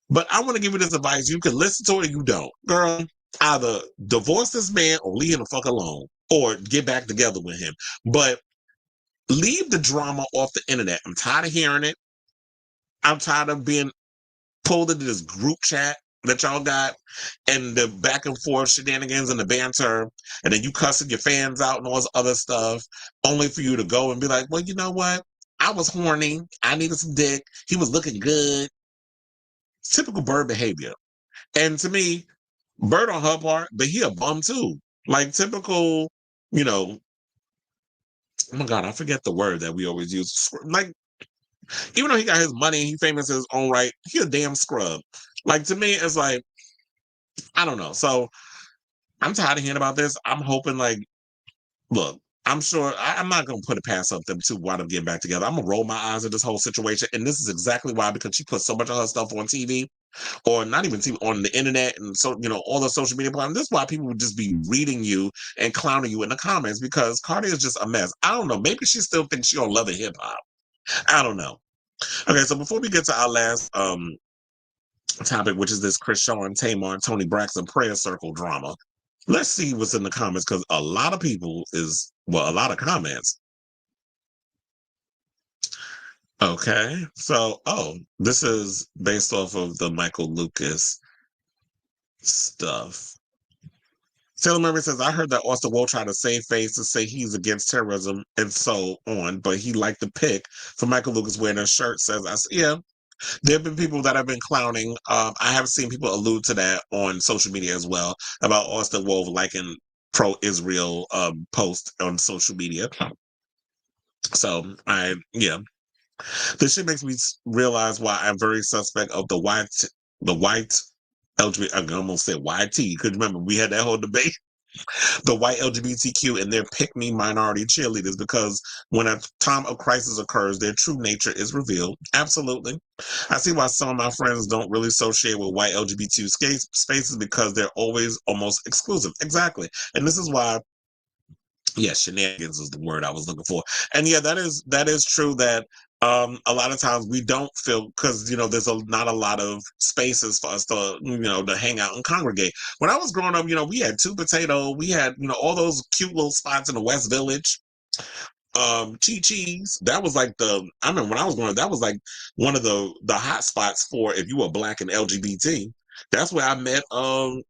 but I want to give you this advice. You can listen to it or you don't. Girl, either divorce this man or leave him the fuck alone or get back together with him. But leave the drama off the internet. I'm tired of hearing it. I'm tired of being pulled into this group chat that y'all got and the back and forth shenanigans and the banter, and then you cussing your fans out and all this other stuff, only for you to go and be like, well, you know what? I was horny. I needed some dick. He was looking good. Typical bird behavior. And to me, bird on her part, but he a bum too. Like typical, oh my God, I forget the word that we always use. Like, even though he got his money, he famous in his own right, he a damn scrub. Like, to me, it's like, I don't know. So I'm tired of hearing about this. I'm hoping, like, look, I'm sure I'm not going to put it past them to wind up getting back together. I'm going to roll my eyes at this whole situation. And this is exactly why, because she put so much of her stuff on TV, or not even TV, on the internet, and so, all the social media platforms. This is why people would just be reading you and clowning you in the comments, because Cardi is just a mess. I don't know. Maybe she still thinks she on Love and Hip Hop. I don't know. Okay, so before we get to our last topic, which is this Chrisean, Tamar, and Toni Braxton prayer circle drama, let's see what's in the comments, because a lot of people a lot of comments. Okay, so this is based off of the Michael Lucas stuff. Taylor Murray says, I heard that Austin will try to save face to say he's against terrorism and so on, but he liked the pic for Michael Lucas wearing a shirt says, yeah, there have been people that have been clowning. I have seen people allude to that on social media as well, about Austin Wolf liking pro-Israel post on social media. So this shit makes me realize why I'm very suspect of the white LGBT. I almost said YT. Because remember, we had that whole debate. The white LGBTQ and their pick-me minority cheerleaders, because when a time of crisis occurs, their true nature is revealed. Absolutely. I see why some of my friends don't really associate with white LGBT spaces, because they're always almost exclusive. Exactly. And this is why, shenanigans is the word I was looking for. And that is true that a lot of times we don't feel, because there's not a lot of spaces for us to to hang out and congregate. When I was growing up, we had Two Potato, we had all those cute little spots in the West Village. Chi-Chi's, that was like I remember when I was growing up, that was like one of the hot spots for if you were Black and LGBT. That's where I met Tyra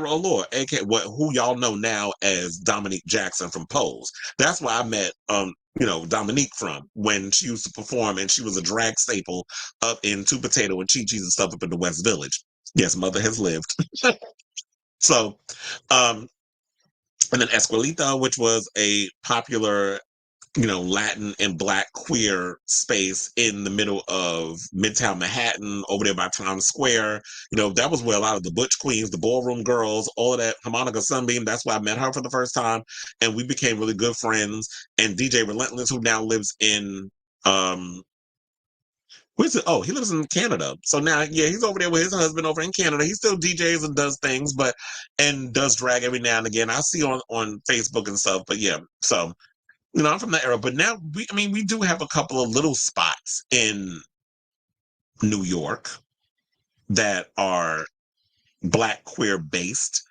Allure, aka who y'all know now as Dominique Jackson from Pose. That's where I met Dominique from when she used to perform, and she was a drag staple up in Two Potato and Chi Chi's and stuff up in the West Village. Yes, mother has lived. So, um, and then Esquelita, which was a popular Latin and Black queer space in the middle of Midtown Manhattan, over there by Times Square. That was where a lot of the Butch Queens, the Ballroom Girls, all of that, Harmonica Sunbeam, that's why I met her for the first time. And we became really good friends. And DJ Relentless, who now lives in, where's it? Oh, he lives in Canada. So now, yeah, he's over there with his husband over in Canada. He still DJs and does things, and does drag every now and again. I see on Facebook and stuff, but yeah, so I'm from that era, but now we do have a couple of little spots in New York that are Black queer based.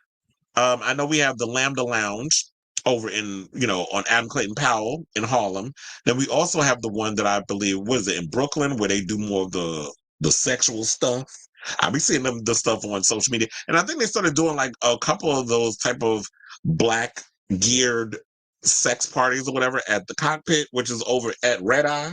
I know we have the Lambda Lounge over in, on Adam Clayton Powell in Harlem. Then we also have the one that I believe, was it in Brooklyn, where they do more of the sexual stuff. I'll be seeing the stuff on social media. And I think they started doing like a couple of those type of Black geared sex parties or whatever at the Cockpit, which is over at Red Eye,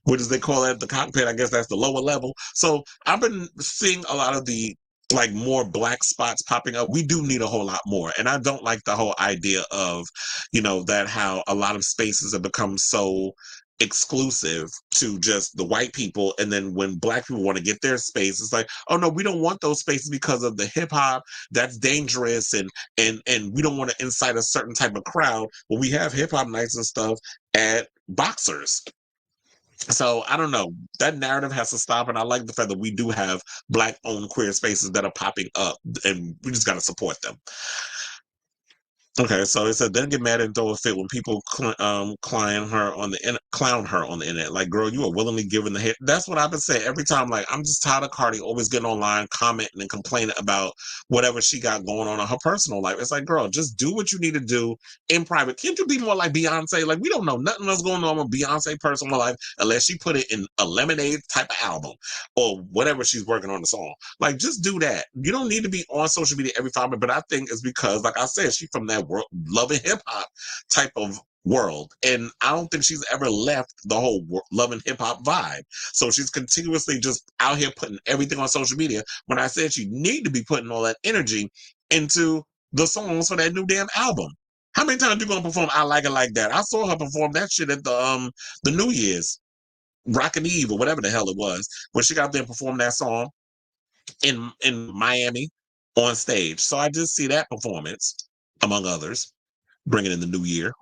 which is they call it the Cockpit. I guess that's the lower level. So I've been seeing a lot of the like more Black spots popping up. We do need a whole lot more. And I don't like the whole idea of, that how a lot of spaces have become so exclusive to just the white people, and then when Black people want to get their space, it's like, oh no, we don't want those spaces because of the hip hop, that's dangerous, and we don't want to incite a certain type of crowd. Well, we have hip hop nights and stuff at Boxers. So I don't know, that narrative has to stop, and I like the fact that we do have Black owned queer spaces that are popping up, and we just got to support them. Okay, so it said, then get mad and throw a fit when people clown her on the internet. Like, girl, you are willingly giving the hit. That's what I've been saying every time. Like, I'm just tired of Cardi always getting online, commenting and complaining about whatever she got going on in her personal life. It's like, girl, just do what you need to do in private. Can't you be more like Beyonce? Like, we don't know nothing else going on with Beyonce personal life unless she put it in a Lemonade type of album or whatever she's working on the song. Like, just do that. You don't need to be on social media every 5 minutes, but I think it's because, like I said, she's from that world, loving hip hop type of world, and I don't think she's ever left the whole loving hip hop vibe. So she's continuously just out here putting everything on social media, when I said she need to be putting all that energy into the songs for that new damn album. How many times you gonna perform I Like It Like That? I saw her perform that shit at the New Year's Rockin' Eve or whatever the hell it was, when she got there and performed that song in Miami on stage. So I just see that performance, among others, bringing in the new year.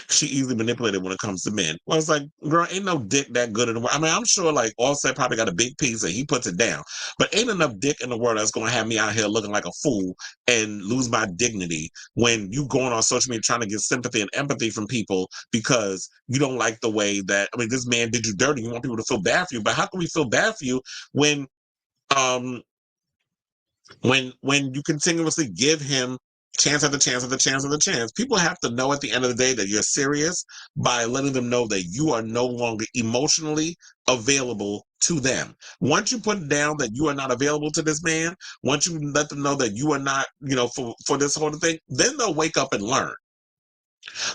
She easily manipulated when it comes to men. Well, it's like, girl, ain't no dick that good in the world. I mean, I'm sure like Offset probably got a big piece and he puts it down, but ain't enough dick in the world that's going to have me out here looking like a fool and lose my dignity when you going on social media trying to get sympathy and empathy from people because you don't like the way that, I mean, this man did you dirty. You want people to feel bad for you, but how can we feel bad for you when, um, when you continuously give him chance after chance after chance after chance? People have to know at the end of the day that you're serious by letting them know that you are no longer emotionally available to them. Once you put down that you are not available to this man, once you let them know that you are not, for this whole thing, then they'll wake up and learn.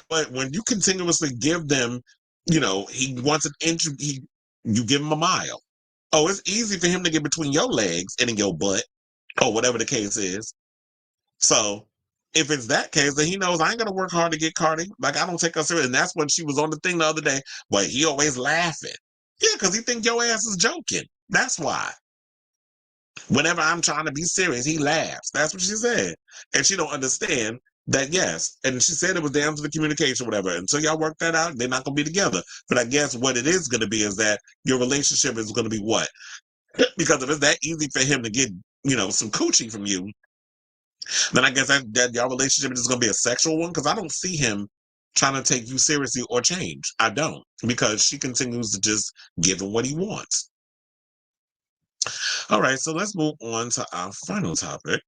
But when you continuously give them, he wants an inch, you give him a mile. Oh, it's easy for him to get between your legs and in your butt, or whatever the case is. So if it's that case, then he knows I ain't gonna work hard to get Cardi. Like, I don't take her serious. And that's when she was on the thing the other day, but he always laughing. Yeah, because he think your ass is joking. That's why. Whenever I'm trying to be serious, he laughs. That's what she said. And she don't understand that, yes. And she said it was down to the communication, whatever. Until y'all work that out, they're not gonna be together. But I guess what it is gonna be is that your relationship is gonna be what? Because if it's that easy for him to get, some coochie from you, then I guess that y'all relationship is going to be a sexual one, because I don't see him trying to take you seriously or change. I don't, because she continues to just give him what he wants. All right, so let's move on to our final topic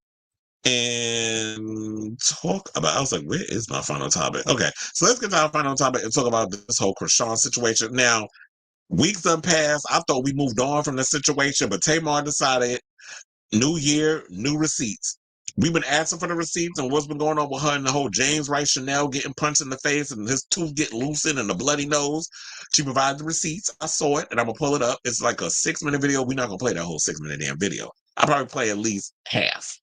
and talk about, I was like, where is my final topic? Okay, so let's get to our final topic and talk about this whole Chrisean situation. Now, weeks have passed. I thought we moved on from the situation, but Tamar decided New year, new receipts. We've been asking for the receipts and what's been going on with her and the whole James Wright Chanel getting punched in the face and his tooth get loosened and the bloody nose. She provided the receipts. I saw it and I'm gonna pull it up. It's like a 6-minute video. We're not gonna play that whole 6-minute damn video. I'll probably play at least half.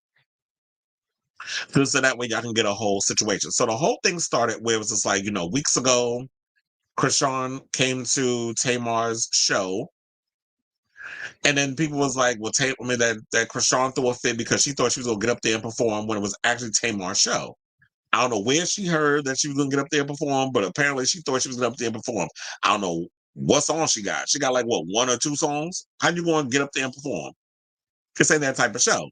Just so that way y'all can get a whole situation. So the whole thing started where it was just like, weeks ago, Chrisean came to Tamar's show. And then people was like, well, that Chrisean threw a fit because she thought she was going to get up there and perform when it was actually Tamar's show. I don't know where she heard that she was going to get up there and perform, but apparently she thought she was going to get up there and perform. I don't know what song she got. She got like, what, 1 or 2 songs? How you going to get up there and perform? This ain't that type of show.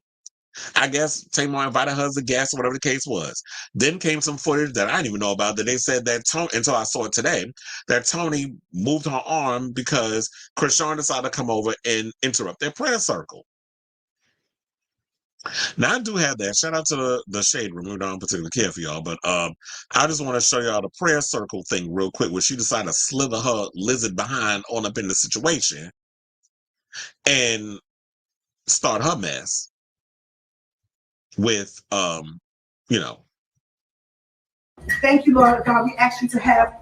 I guess Tamar invited her as a guest or whatever the case was. Then came some footage that I didn't even know about that they said that Toni, until I saw it today, that Toni moved her arm because Chrisean decided to come over and interrupt their prayer circle. Now I do have that. Shout out to the Shade Room. We don't particularly care for y'all, but I just want to show y'all the prayer circle thing real quick, where she decided to slither her lizard behind on up in the situation and start her mess with Thank you, Lord God. We ask you to have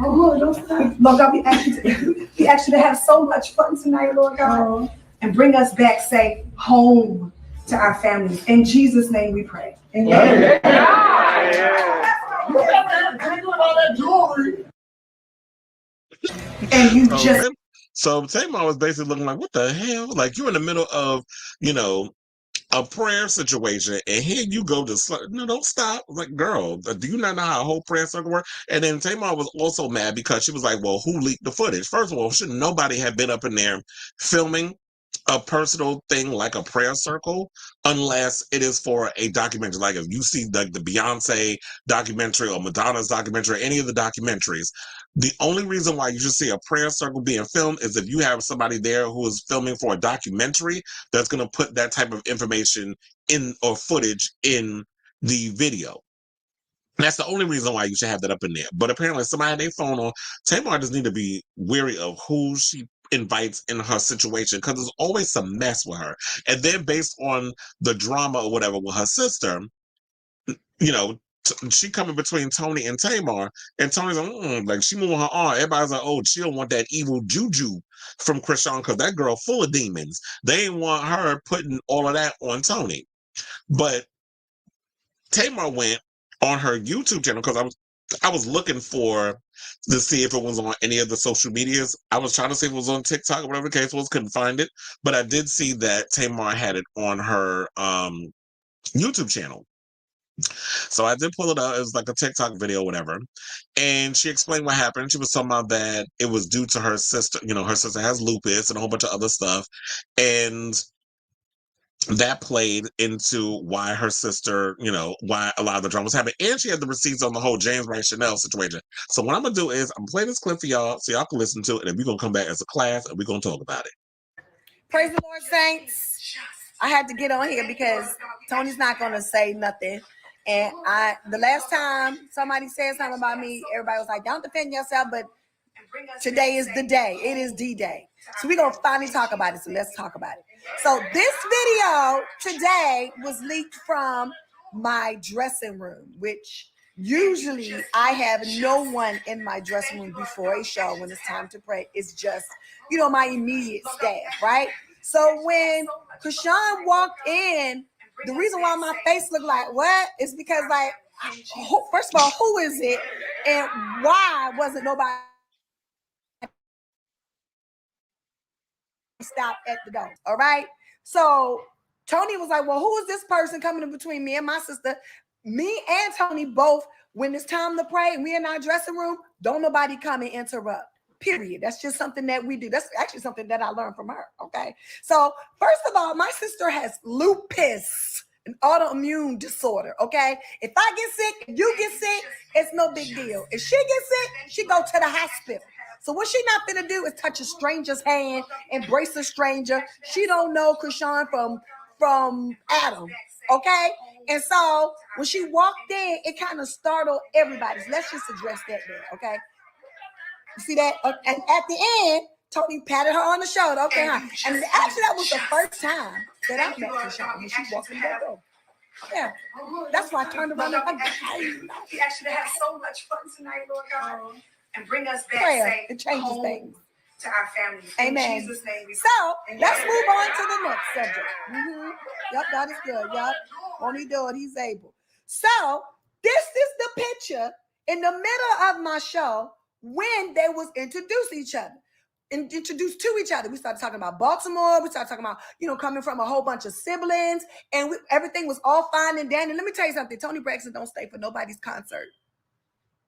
Lord God, we ask you to have so much fun tonight, Lord God, and bring us back safe home to our families. In Jesus' name we pray. Amen. And you just so Tamar was basically looking like, what the hell? Like, you're in the middle of, a prayer situation, and here you go to no, don't stop. Like, girl, do you not know how a whole prayer circle works? And then Tamar was also mad because she was like, well, who leaked the footage? First of all, should nobody have been up in there filming a personal thing like a prayer circle unless it is for a documentary? Like, if you see the Beyonce documentary or Madonna's documentary, any of the documentaries, the only reason why you should see a prayer circle being filmed is if you have somebody there who is filming for a documentary that's going to put that type of information in or footage in the video. That's the only reason why you should have that up in there. But apparently somebody had their phone on. Tamar just need to be wary of who she invites in her situation, because there's always some mess with her. And then based on the drama or whatever with her sister, she coming between Toni and Tamar, and Toni's like she moving her arm. Everybody's like, oh, she don't want that evil juju from Chrisean because that girl full of demons. They ain't want her putting all of that on Toni. But Tamar went on her YouTube channel because I was looking to see if it was on any of the social medias. I was trying to see if it was on TikTok or whatever the case was, couldn't find it. But I did see that Tamar had it on her YouTube channel. So I did pull it out. It was like a TikTok video, whatever. And she explained what happened. She was talking about that it was due to her sister. Her sister has lupus and a whole bunch of other stuff. And that played into why her sister, why a lot of the drama was happening. And she had the receipts on the whole James Wright Chanel situation. So what I'm going to do is I'm going to play this clip for y'all so y'all can listen to it. And we're going to come back as a class and we're going to talk about it. Praise the Lord, saints. I had to get on here because Toni's not going to say nothing. And the last time somebody said something about me, everybody was like, don't defend yourself, but today is the day. It is D-Day. So we're going to finally talk about it. So let's talk about it. So this video today was leaked from my dressing room, which usually I have no one in my dressing room before a show when it's time to pray. It's just, my immediate staff, right? So when Chrisean walked in, the reason why my face looked like what is because, like, first of all, who is it, and why wasn't nobody stop at the door? All right. So Toni was like, well, who is this person coming in between me and my sister? Me and Toni both, when it's time to pray and we in our dressing room, don't nobody come and interrupt. Period. That's just something that we do. That's actually something that I learned from her. Okay. So first of all, my sister has lupus, an autoimmune disorder. Okay. If I get sick, if you get sick, it's no big deal. If she gets sick, she go to the hospital. So what she not gonna do is touch a stranger's hand, embrace a stranger. She don't know Chrisean from Adam. Okay. And so when she walked in, it kind of startled everybody. So let's just address that there. Okay. You see that? And at the end, Toni patted her on the shoulder. Okay, and actually, that was the first time that I met Chrisean when she walked in that door. Yeah, that's why I turned around and we actually have so much fun tonight, Lord God, and bring us back prayer. It changes things. To our families. Amen. In Jesus' name. So let's move on to the next subject. Yep, that is good. Yep, won't he do it? He's able. So this is the picture in the middle of my show when they was introduced to each other. Introduced to each other. We started talking about Baltimore. We started talking about, coming from a whole bunch of siblings, and everything was all fine and dandy. Let me tell you something. Toni Braxton don't stay for nobody's concert.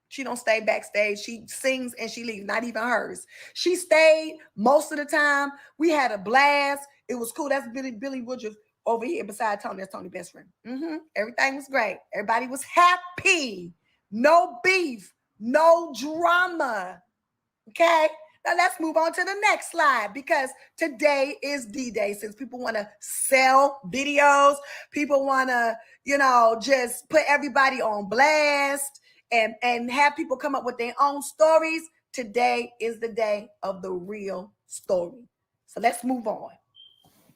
She don't stay backstage. She sings and she leaves, not even hers. She stayed most of the time. We had a blast. It was cool. That's Billy Woodruff over here beside Toni. That's Toni's best friend. Everything was great. Everybody was happy. No beef. No drama. Okay? Now let's move on to the next slide, because today is D-Day. Since people want to sell videos, people want to, just put everybody on blast and have people come up with their own stories. Today is the day of the real story. So let's move on.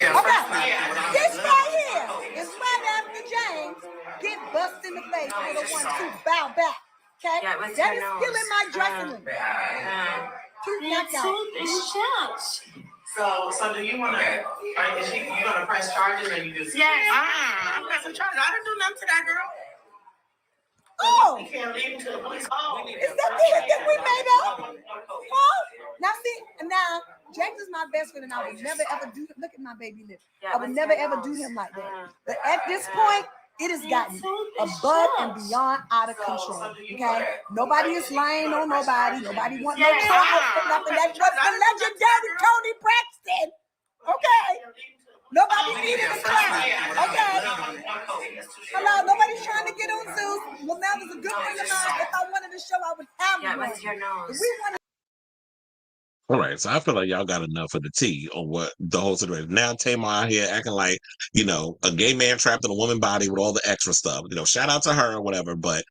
Okay, this right here is right after James get busted in the face with a 1-2 bow back. Okay, that is still in my dressing room. So do you want to? You gonna press charges or you just? Yes. I'm pressing charges. I didn't do nothing to that girl. Oh, we can't leave until the police. Oh, is that the hit that we made up? Oh, now James is my best friend, and I would never ever do. Look at my baby lip. I would never ever do him like that. But at this point, it has gotten above and beyond out of control. Okay, nobody is lying on nobody. Nobody wants no trouble for nothing. That's just the legendary Toni Braxton. Okay, nobody needed a clap. Okay, hello, nobody's trying to get on Zeus. Well, that was a good friend of mine. If I wanted to show, I would have one. If we wanted. All right, so I feel like y'all got enough of the tea on what the whole situation. Now Tamar out here acting like, a gay man trapped in a woman body with all the extra stuff. Shout out to her or whatever. But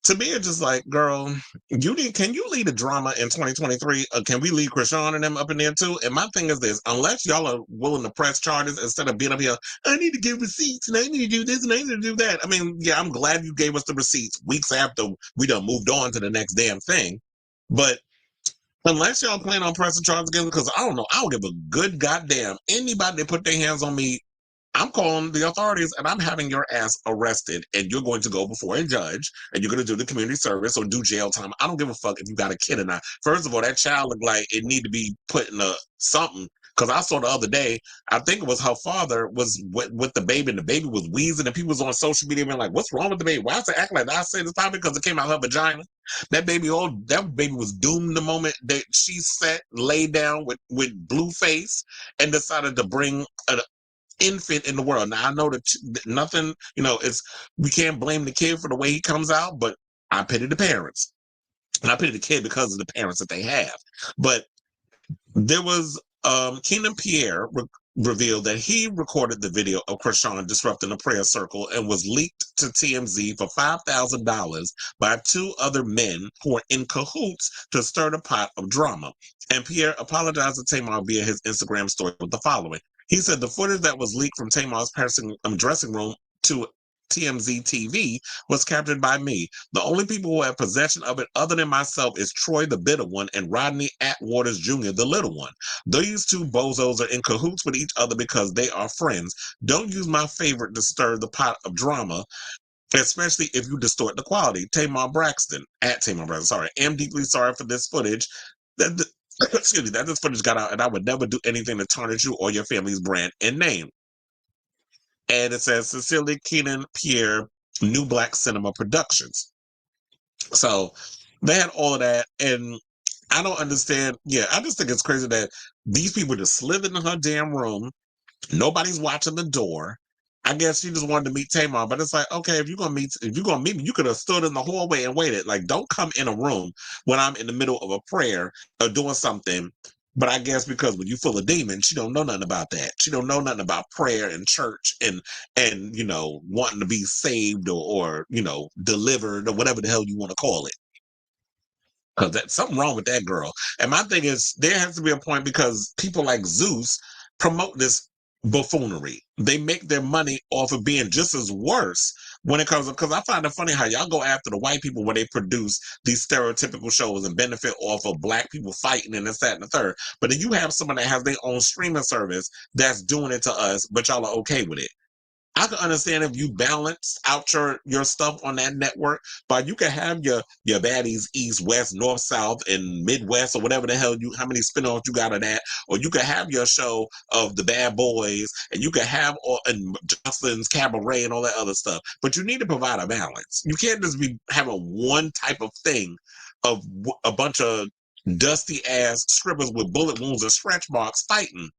to me, it's just like, girl, can you lead a drama in 2023? Can we leave Chrisean and them up in there too? And my thing is this: unless y'all are willing to press charges instead of being up here, I need to give receipts and I need to do this and I need to do that. I mean, yeah, I'm glad you gave us the receipts weeks after we done moved on to the next damn thing, but. Unless y'all plan on pressing charges again, because I don't know, I don't give a good goddamn. Anybody that put their hands on me, I'm calling the authorities and I'm having your ass arrested, and you're going to go before a judge and you're going to do the community service or do jail time. I don't give a fuck if you got a kid or not. First of all, that child looked like it need to be put in a something. Because I saw the other day, I think it was her father was with the baby, and the baby was wheezing, and people was on social media being like, what's wrong with the baby? Why is it acting like that? I say this probably because it came out her vagina. That baby was doomed the moment that she laid down with blue face and decided to bring an infant in the world. Now, I know that nothing, we can't blame the kid for the way he comes out, but I pity the parents. And I pity the kid because of the parents that they have. But there was Keenan Pierre revealed that he recorded the video of Chrisean disrupting a prayer circle and was leaked to TMZ for $5,000 by 2 other men who are in cahoots to stir the pot of drama. And Pierre apologized to Tamar via his Instagram story with the following. He said the footage that was leaked from Tamar's dressing room to TMZ TV was captured by me. The only people who have possession of it other than myself is Troy, the bitter one, and Rodney Atwaters Jr., the little one. These 2 bozos are in cahoots with each other because they are friends. Don't use my favorite to stir the pot of drama, especially if you distort the quality. Tamar Braxton, am deeply sorry for this footage. That this footage got out, and I would never do anything to tarnish you or your family's brand and name. And it says Cecilia Keenan Pierre, New Black Cinema Productions. So they had all of that, and I don't understand. Yeah, I just think it's crazy that these people just slid in her damn room. Nobody's watching the door. I guess she just wanted to meet Tamar, but it's like, okay, if you're gonna meet me, you could have stood in the hallway and waited. Like, don't come in a room when I'm in the middle of a prayer or doing something. But I guess because when you full of demons, she don't know nothing about that. She don't know nothing about prayer and church and wanting to be saved or delivered or whatever the hell you want to call it. Because that's something wrong with that girl. And my thing is, there has to be a point, because people like Zeus promote this buffoonery. They make their money off of being just as worse when it comes up. Because I find it funny how y'all go after the white people when they produce these stereotypical shows and benefit off of black people fighting and this, that, and the third. But then you have someone that has their own streaming service that's doing it to us, but y'all are okay with it. I can understand if you balance out your stuff on that network, but you can have your baddies east, west, north, south, and midwest, or whatever the hell how many spinoffs you got of that, or you can have your show of the bad boys, and you can have and Jocelyn's cabaret and all that other stuff. But you need to provide a balance. You can't just be having one type of thing of a bunch of dusty ass strippers with bullet wounds and stretch marks fighting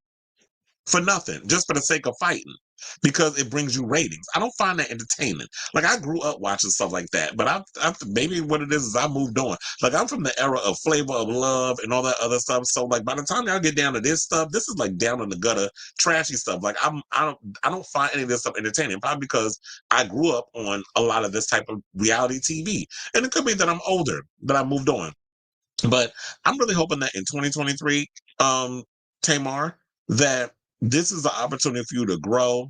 for nothing, just for the sake of fighting, because it brings you ratings. I don't find that entertaining. Like, I grew up watching stuff like that, but I maybe what it is I moved on. Like, I'm from the era of Flavor of Love and all that other stuff. So, like, by the time y'all get down to this stuff, this is like down in the gutter, trashy stuff. Like, I don't find any of this stuff entertaining, probably because I grew up on a lot of this type of reality TV, and it could be that I'm older, that I moved on. But I'm really hoping that in 2023, Tamar, that this is the opportunity for you to grow,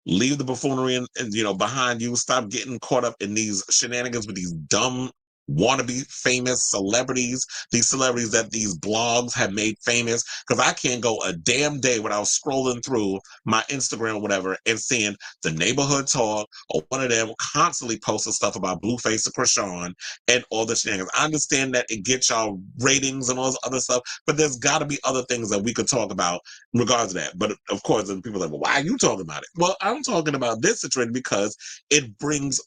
leave the buffoonery and behind you. Stop getting caught up in these shenanigans with these dumb wannabe famous celebrities, these celebrities that these blogs have made famous. Because I can't go a damn day without scrolling through my Instagram or whatever and seeing the Neighborhood Talk or one of them constantly posting stuff about Blueface and Chrisean and all the shenanigans. I understand that it gets y'all ratings and all this other stuff, but there's got to be other things that we could talk about in regards to that. But of course, then people are like, well, why are you talking about it? Well, I'm talking about this situation because it brings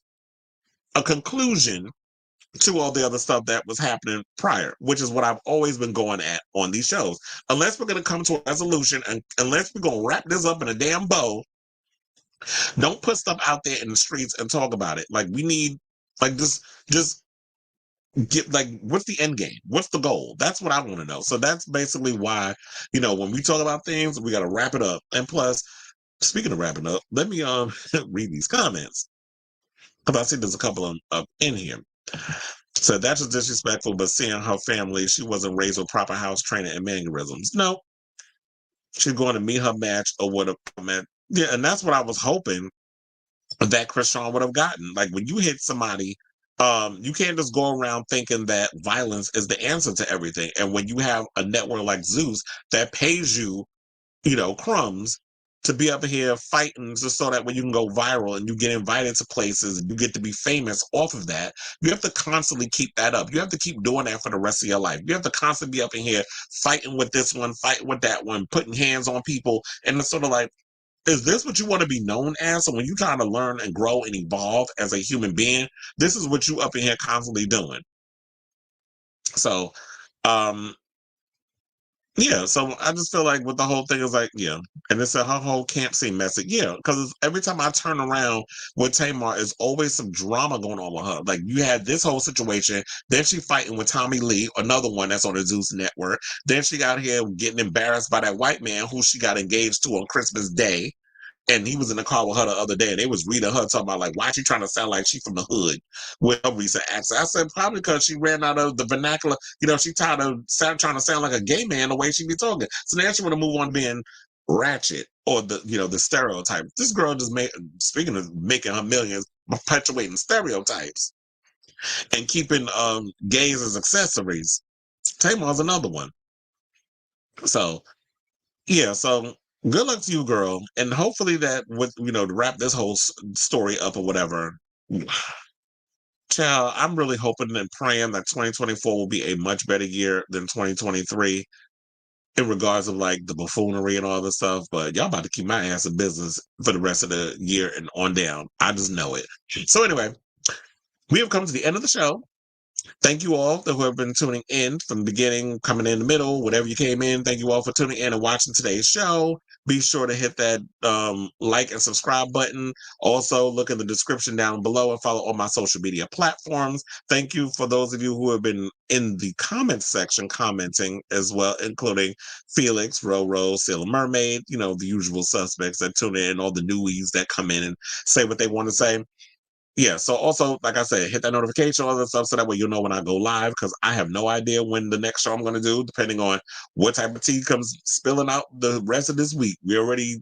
a conclusion to all the other stuff that was happening prior, which is what I've always been going at on these shows. Unless we're going to come to a resolution and unless we're going to wrap this up in a damn bow, don't put stuff out there in the streets and talk about it. Like, we need, like, just get, like, what's the end game? What's the goal? That's what I want to know. So that's basically why, when we talk about things, we got to wrap it up. And plus, speaking of wrapping up, let me read these comments, because I see there's a couple of in here. So that's just disrespectful, but seeing her family, she wasn't raised with proper house training and mannerisms. No, she's going to meet her match or what a man. Yeah, and that's what I was hoping that Chrisean would have gotten. Like, when you hit somebody, you can't just go around thinking that violence is the answer to everything. And when you have a network like Zeus that pays you, crumbs to be up here fighting just so that when you can go viral and you get invited to places and you get to be famous off of that, you have to constantly keep that up. You have to keep doing that for the rest of your life. You have to constantly be up in here fighting with this one, fighting with that one, putting hands on people. And it's sort of like, is this what you want to be known as? So when you're trying to learn and grow and evolve as a human being, this is what you up in here constantly doing. So, yeah, so I just feel like with the whole thing is like, yeah, and it's her whole camp scene message. Yeah, because every time I turn around with Tamar, there's always some drama going on with her. Like, you had this whole situation, then she fighting with Tommy Lee, another one that's on the Zeus network. Then she got here getting embarrassed by that white man who she got engaged to on Christmas Day. And he was in the car with her the other day, and they was reading her talking about, like, why she trying to sound like she from the hood with her recent accent. I said, probably because she ran out of the vernacular. She tired of trying to sound like a gay man the way she be talking. So now she want to move on being ratchet or the stereotype. This girl just speaking of making her millions, perpetuating stereotypes and keeping gays as accessories. Tamar's another one. So, yeah, so good luck to you, girl. And hopefully that with, to wrap this whole story up or whatever, child, I'm really hoping and praying that 2024 will be a much better year than 2023 in regards of like the buffoonery and all this stuff. But y'all about to keep my ass in business for the rest of the year and on down. I just know it. So anyway, we have come to the end of the show. Thank you all who have been tuning in from the beginning, coming in the middle, whatever you came in. Thank you all for tuning in and watching today's show. Be sure to hit that like and subscribe button. Also, look in the description down below and follow all my social media platforms. Thank you for those of you who have been in the comments section commenting as well, including Felix, Roro, Sailor Mermaid, the usual suspects that tune in, all the newies that come in and say what they want to say. Yeah, so also, like I said, hit that notification, all that stuff, so that way you'll know when I go live, because I have no idea when the next show I'm going to do, depending on what type of tea comes spilling out the rest of this week. We already,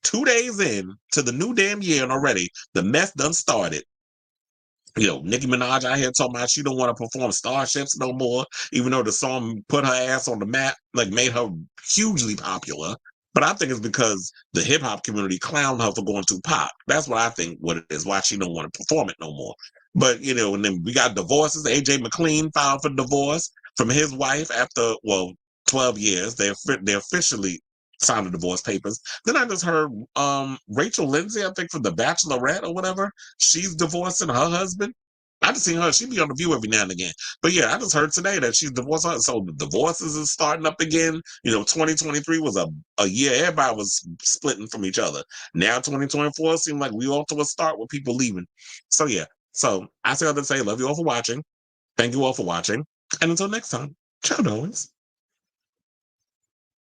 2 days in to the new damn year, and already the mess done started. You know, Nicki Minaj out here talking about she don't want to perform Starships no more, even though the song put her ass on the map, like made her hugely popular. But I think it's because the hip hop community clowned her for going too pop. That's what I think what it is, why she don't want to perform it no more. But, you know, and then we got divorces. AJ McLean filed for divorce from his wife after, 12 years. They officially signed the divorce papers. Then I just heard Rachel Lindsay, I think from The Bachelorette or whatever, she's divorcing her husband. I just seen her. She be on The View every now and again. But yeah, I just heard today that she's divorced. So the divorces is starting up again. You know, 2023 was a year everybody was splitting from each other. Now 2024 seems like we off to a start with people leaving. So yeah. So I say all to say, love you all for watching. Thank you all for watching. And until next time, ciao, darlings.